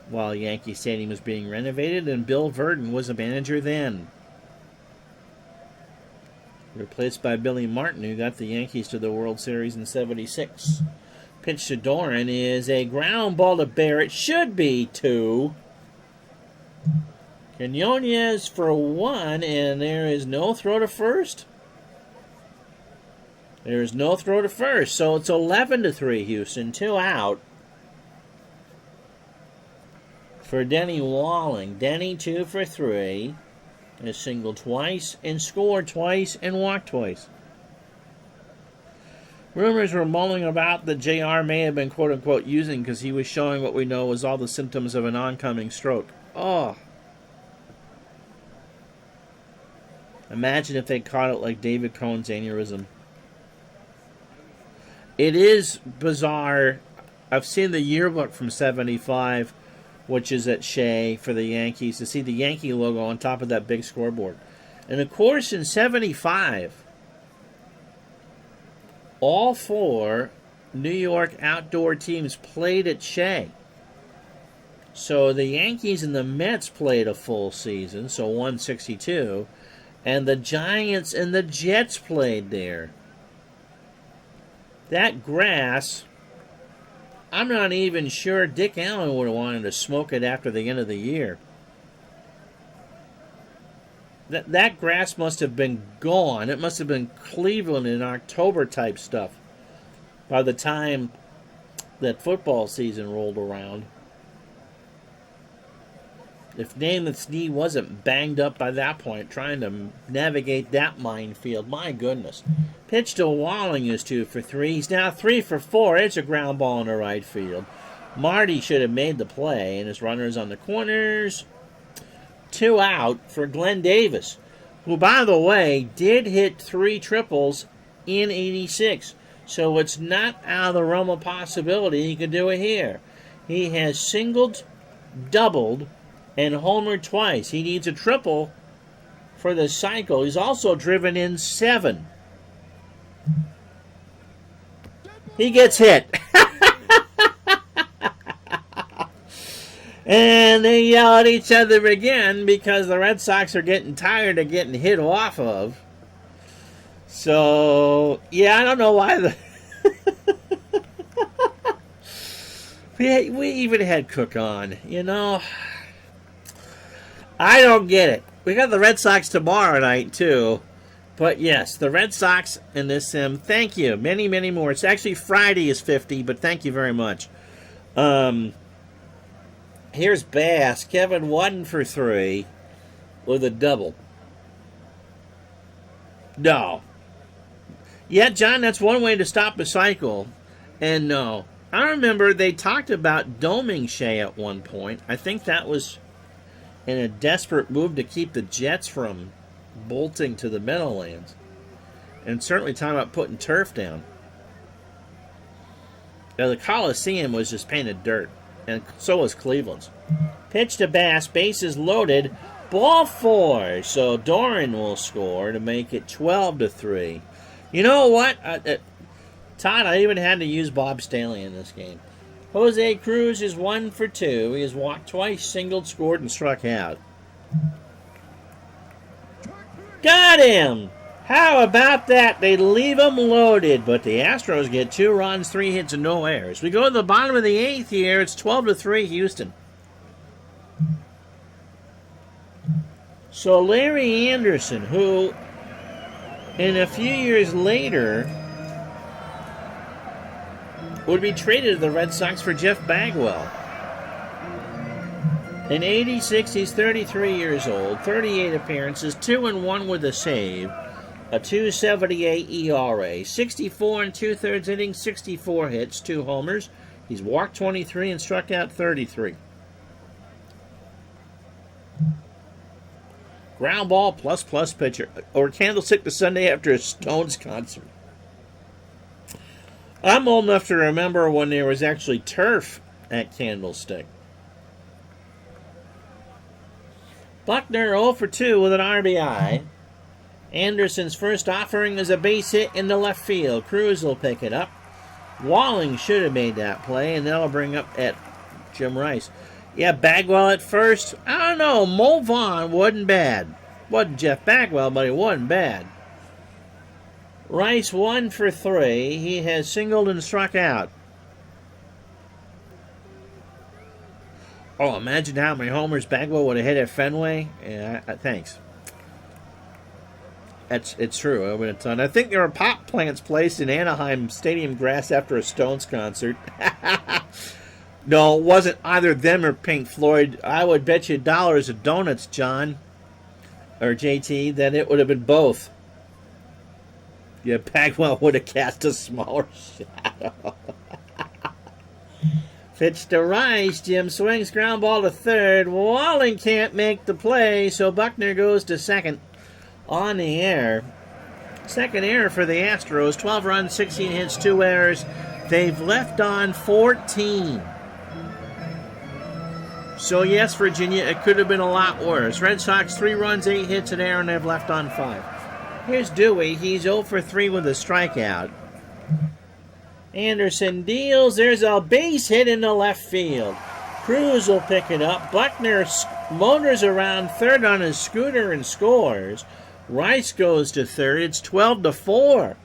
while Yankee Stadium was being renovated, and Bill Verdon was a manager then. Replaced by Billy Martin, who got the Yankees to the World Series in '76. Pitch to Duran is a ground ball to Barrett. Should be 2. Quinones for 1, and there is no throw to first. There is no throw to first, so it's 11-3 Houston. 2 out for Denny Walling. Denny 2 for 3. Has singled twice and scored twice and walked twice. Rumors were mulling about that JR may have been quote-unquote using because he was showing what we know was all the symptoms of an oncoming stroke. Oh. Imagine if they caught it like David Cohn's aneurysm. It is bizarre. I've seen the yearbook from '75, which is at Shea for the Yankees, to see the Yankee logo on top of that big scoreboard. And of course, in '75, all 4 New York outdoor teams played at Shea. So the Yankees and the Mets played a full season, so 162, and the Giants and the Jets played there. That grass, I'm not even sure Dick Allen would have wanted to smoke it after the end of the year. That grass must have been gone. It must have been Cleveland in October type stuff by the time that football season rolled around. If Namath's knee wasn't banged up by that point, trying to navigate that minefield, my goodness. Pitch to Walling is 2 for 3. He's now 3 for 4. It's a ground ball in the right field. Marty should have made the play, and his runner's on the corners. 2 out for Glenn Davis, who, by the way, did hit 3 triples in '86. So it's not out of the realm of possibility he could do it here. He has singled, doubled, and homered twice. He needs a triple for the cycle. He's also driven in 7. He gets hit. And they yell at each other again because the Red Sox are getting tired of getting hit off of. So, yeah, I don't know why the... we even had Cook on, you know. I don't get it. We got the Red Sox tomorrow night, too. But, yes, the Red Sox in this sim, thank you. Many, many more. It's actually Friday is 50, but thank you very much. Here's Bass. Kevin 1 for 3 with a double. No. Yeah, John, that's one way to stop a cycle. And no. I remember they talked about doming Shea at one point. I think that was in a desperate move to keep the Jets from bolting to the Meadowlands. And certainly talking about putting turf down. Now, the Coliseum was just painted dirt. And so was Cleveland's. Pitch to Bass. Bases loaded. Ball 4. So Duran will score to make it 12-3. You know what? Todd, I even had to use Bob Staley in this game. Jose Cruz is 1 for 2. He has walked twice, singled, scored, and struck out. Got him! How about that? They leave him loaded, but the Astros get 2 runs, 3 hits, and no errors. We go to the bottom of the 8th here. It's 12-3 Houston. So Larry Anderson, who in a few years later would be traded to the Red Sox for Jeff Bagwell. In 86, he's 33 years old, 38 appearances, 2-1 with a save, a 2.78 ERA, 64 and 2/3 innings, 64 hits, 2 homers. He's walked 23 and struck out 33. Ground ball plus pitcher, or Candlestick to Sunday after a Stones concert. I'm old enough to remember when there was actually turf at Candlestick. Buckner 0 for 2 with an RBI. Anderson's first offering is a base hit in the left field. Cruz will pick it up. Walling should have made that play, and that'll bring up at Jim Rice. Yeah, Bagwell at first. I don't know. Mo Vaughn wasn't bad. Wasn't Jeff Bagwell, but he wasn't bad. Rice 1 for 3. He has singled and struck out. Oh, imagine how many homers Bagwell would have hit at Fenway. Yeah, thanks. It's true. I mean, a ton. I think there were pot plants placed in Anaheim Stadium grass after a Stones concert. No, it wasn't either them or Pink Floyd. I would bet you dollars of donuts, John, or JT, that it would have been both. Yeah, Bagwell would have cast a smaller shadow. Pitch to Rice. Jim swings, ground ball to third. Walling can't make the play, so Buckner goes to second on the air. Second error for the Astros. 12 runs, 16 hits, 2 errors. They've left on 14. So, yes, Virginia, it could have been a lot worse. Red Sox, 3 runs, 8 hits, an error, and they've left on 5. Here's Dewey. He's 0 for 3 with a strikeout. Anderson deals. There's a base hit in the left field. Cruz will pick it up. Buckner motors around third on his scooter and scores. Rice goes to third. It's 12-4.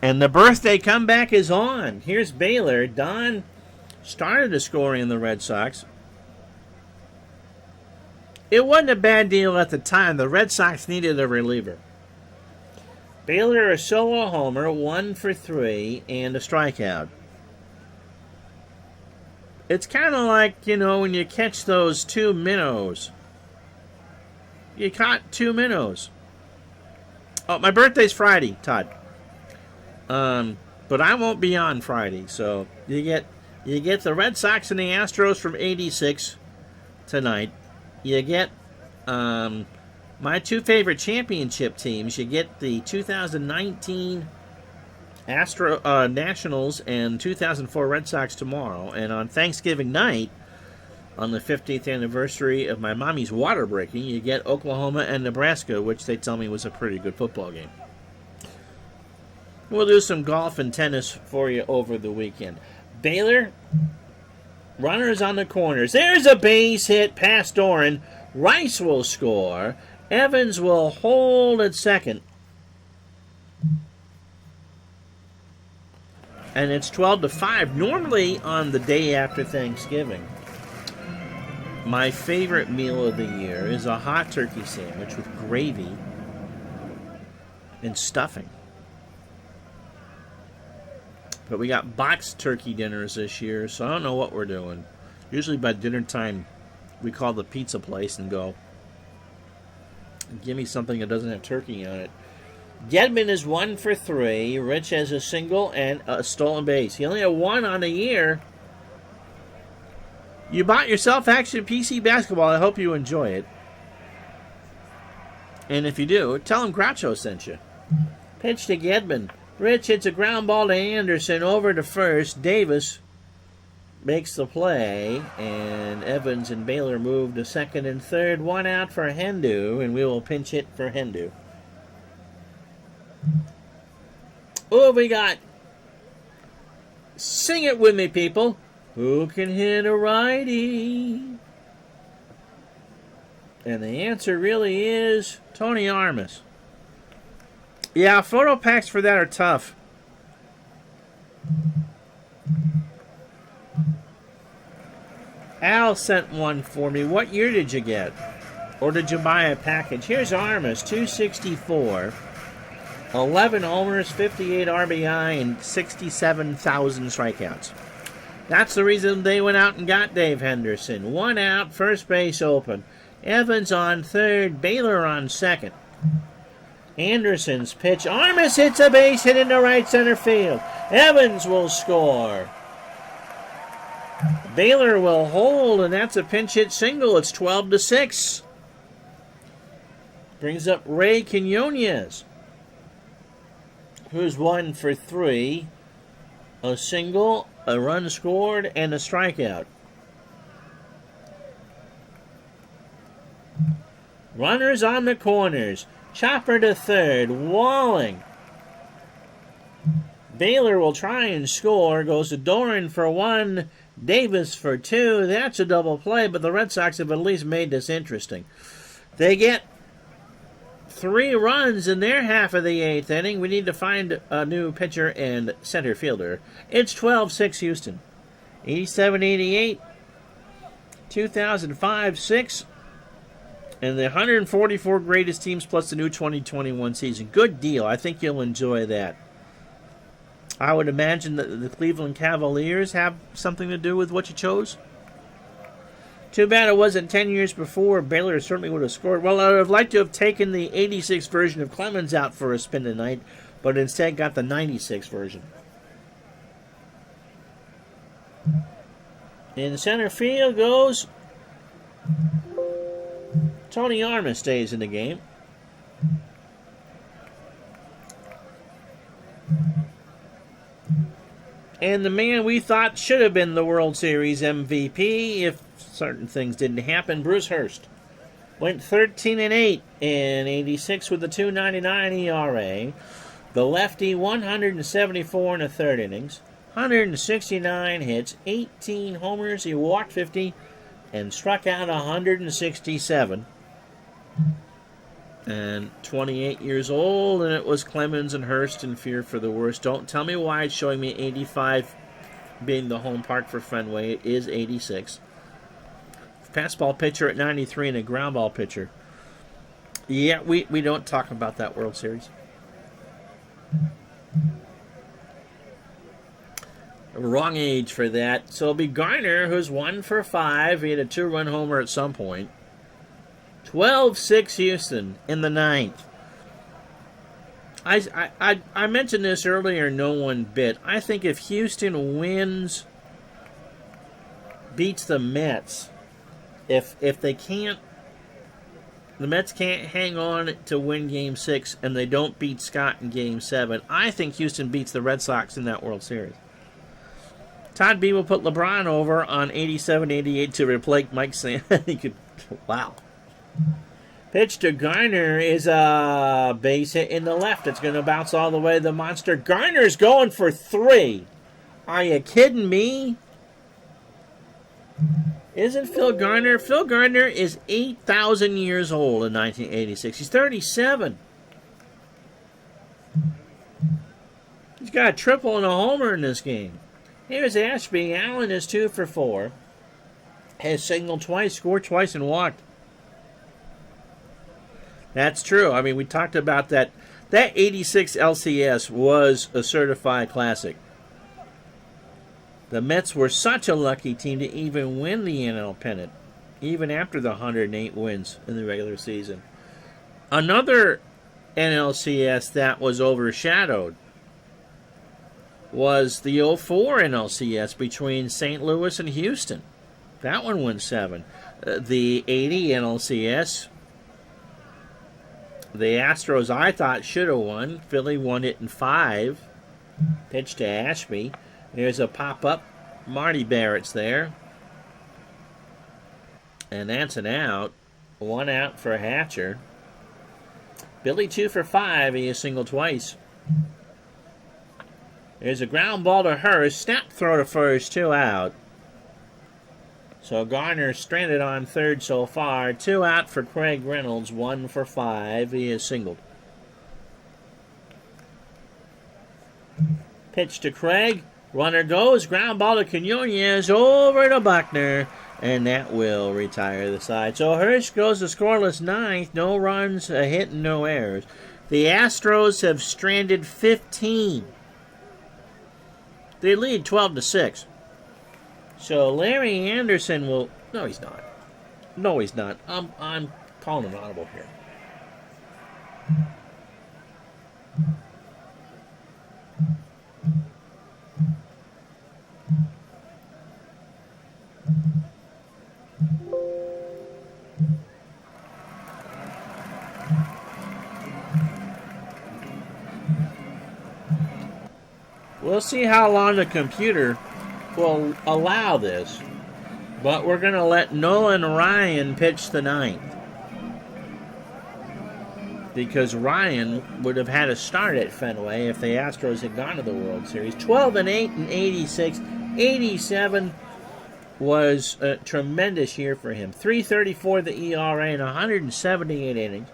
And the birthday comeback is on. Here's Baylor. Don started the scoring in the Red Sox. It wasn't a bad deal at the time. The Red Sox needed a reliever. Baylor a solo homer, 1 for 3, and a strikeout. It's kind of like, you know, when you catch those 2 minnows. You caught 2 minnows. Oh, my birthday's Friday, Todd. But I won't be on Friday, so you get the Red Sox and the Astros from 86 tonight. You get my 2 favorite championship teams. You get the 2019 Nationals and 2004 Red Sox tomorrow. And on Thanksgiving night, on the 50th anniversary of my mommy's water breaking, you get Oklahoma and Nebraska, which they tell me was a pretty good football game. We'll do some golf and tennis for you over the weekend. Baylor Runners on the corners. There's a base hit past Duran. Rice will score. Evans will hold at second. And it's 12-5. Normally on the day after Thanksgiving, my favorite meal of the year is a hot turkey sandwich with gravy and stuffing. But we got boxed turkey dinners this year, so I don't know what we're doing. Usually by dinner time, we call the pizza place and go, give me something that doesn't have turkey on it. Gedman is 1 for 3. Rich has a single and a stolen base. He only had 1 on the year. You bought yourself Action PC Basketball. I hope you enjoy it. And if you do, tell him Groucho sent you. Pitch to Gedman. Rich hits a ground ball to Anderson over to first. Davis makes the play, and Evans and Baylor move to second and third. 1 out for Hendu, and we will pinch hit for Hendu. Oh, we got, sing it with me, people. Who can hit a righty? And the answer really is Tony Armas. Yeah, photo packs for that are tough. Al sent one for me. What year did you get? Or did you buy a package? Here's Armas, 264. 11 homers, 58 RBI, and 67,000 strikeouts. That's the reason they went out and got Dave Henderson. 1 out, first base open. Evans on third, Baylor on second. Anderson's pitch. Armas hits a base hit into right center field. Evans will score. Baylor will hold, and that's a pinch hit single. It's 12-6. Brings up Ray Quinones, who's 1 for 3. A single, a run scored, and a strikeout. Runners on the corners. Chopper to third. Walling. Baylor will try and score. Goes to Duran for 1. Davis for 2. That's a double play, but the Red Sox have at least made this interesting. They get 3 runs in their half of the 8th inning. We need to find a new pitcher and center fielder. It's 12-6 Houston. 87-88. 2005-6. And the 144 greatest teams plus the new 2021 season. Good deal. I think you'll enjoy that. I would imagine that the Cleveland Cavaliers have something to do with what you chose. Too bad it wasn't 10 years before. Baylor certainly would have scored. Well, I would have liked to have taken the 86 version of Clemens out for a spin tonight, but instead got the 96 version. In center field goes Tony Armas. Stays in the game. And the man we thought should have been the World Series MVP if certain things didn't happen, Bruce Hurst. Went 13-8 in 86 with a 2.99 ERA. The lefty, 174 in the third innings, 169 hits, 18 homers. He walked 50 and struck out 167. And 28 years old, and it was Clemens and Hurst in fear for the worst. Don't tell me why it's showing me 85 being the home park for Fenway. It is 86. Fastball pitcher at 93 and a ground ball pitcher. Yeah, we don't talk about that World Series. Wrong age for that. So it'll be Garner, who's 1 for 5. He had a 2-run homer at some point. 12-6 Houston in the 9th. I mentioned this earlier, no one bit. I think if Houston beats the Mets, if they can't, the Mets can't hang on to win Game 6 and they don't beat Scott in Game 7, I think Houston beats the Red Sox in that World Series. Todd B will put LeBron over on 87-88 to replace Mike Sam. Wow. Pitch to Garner is a base hit in the left. It's going to bounce all the way to the monster. Garner's going for 3. Are you kidding me? Isn't Phil Garner? Phil Garner is 8,000 years old in 1986. He's 37. He's got a triple and a homer in this game. Here's Ashby. Allen is 2 for 4. Has singled twice, scored twice, and walked. That's true. I mean, we talked about that. That 86 LCS was a certified classic. The Mets were such a lucky team to even win the NL pennant, even after the 108 wins in the regular season. Another NLCS that was overshadowed was the 04 NLCS between St. Louis and Houston. That one won 7. The 80 NLCS, the Astros, I thought, should have won. Philly won it in 5. Pitch to Ashby. There's a pop-up. Marty Barrett's there. And that's an out. 1 out for Hatcher. Billy 2 for 5. He has singled twice. There's a ground ball to Hurst. Snap throw to first. 2 out. So Garner stranded on third so far. 2 out for Craig Reynolds. 1 for 5. He is singled. Pitch to Craig. Runner goes. Ground ball to Quinones. Over to Buckner. And that will retire the side. So Hurst goes to scoreless 9th. No runs, a hit, and no errors. The Astros have stranded 15. They lead 12-6. So Larry Anderson will... No, he's not. No, he's not. I'm calling an audible here. We'll see how long the computer will allow this, but we're going to let Nolan Ryan pitch the 9th, because Ryan would have had a start at Fenway if the Astros had gone to the World Series. 12-8 in 86. 87 was a tremendous year for him. 3.34 the ERA in 178 innings,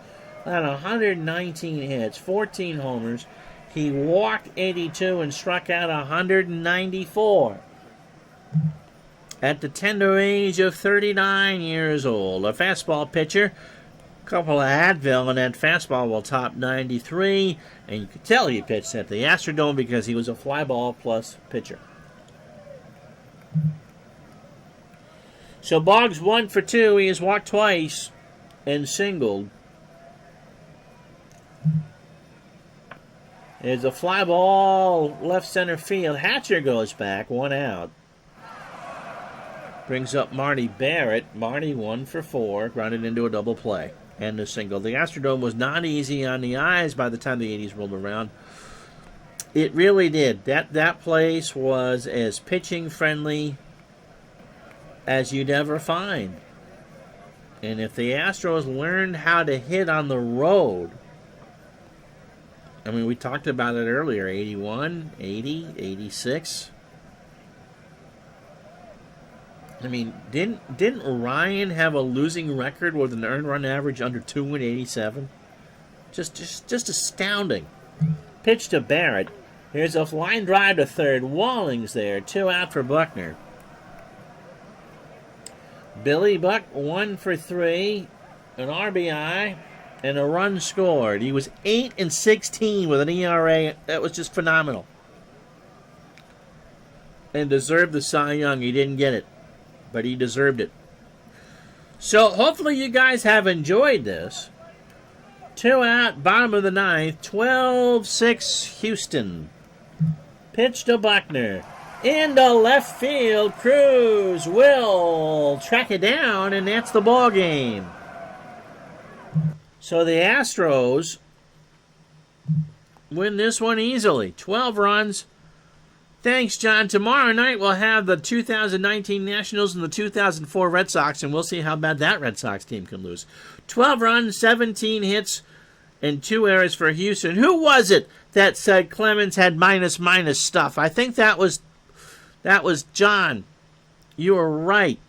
on 119 hits, 14 homers. He walked 82 and struck out 194. At the tender age of 39 years old. A fastball pitcher. A couple of Advil, and that fastball will top 93. And you could tell he pitched at the Astrodome because he was a fly ball plus pitcher. So Boggs 1 for 2. He has walked twice and singled. There's a fly ball left center field. Hatcher goes back. 1 out. Brings up Marty Barrett. Marty 1 for 4. Grounded into a double play. And a single. The Astrodome was not easy on the eyes by the time the 80s rolled around. It really did. That place was as pitching friendly as you'd ever find. And if the Astros learned how to hit on the road, I mean, we talked about it earlier, 81, 80, 86. I mean, didn't Ryan have a losing record with an earned run average under 2 in 87? Just astounding. Pitch to Barrett. Here's a line drive to third. Walling's there. 2 out for Buckner. Billy Buck 1 for 3. An RBI. And a run scored. He was 8-16 with an ERA. That was just phenomenal. And deserved the Cy Young. He didn't get it, but he deserved it. So hopefully you guys have enjoyed this. 2 out, bottom of the 9th. 12-6 Houston. Pitch to Buckner. Into left field. Cruz will track it down, and that's the ball game. So the Astros win this one easily. 12 runs. Thanks, John. Tomorrow night we'll have the 2019 Nationals and the 2004 Red Sox, and we'll see how bad that Red Sox team can lose. 12 runs, 17 hits, and 2 errors for Houston. Who was it that said Clemens had minus stuff? I think that was John. You were right.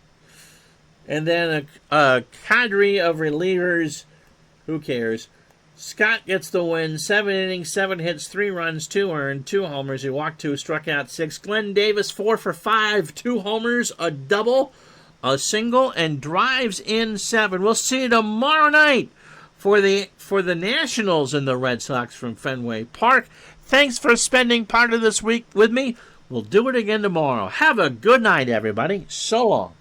And then a cadre of relievers. Who cares? Scott gets the win. 7 innings, 7 hits, 3 runs, 2 earned, 2 homers. He walked 2, struck out 6. Glenn Davis, 4 for 5, 2 homers, a double, a single, and drives in 7. We'll see you tomorrow night for the Nationals and the Red Sox from Fenway Park. Thanks for spending part of this week with me. We'll do it again tomorrow. Have a good night, everybody. So long.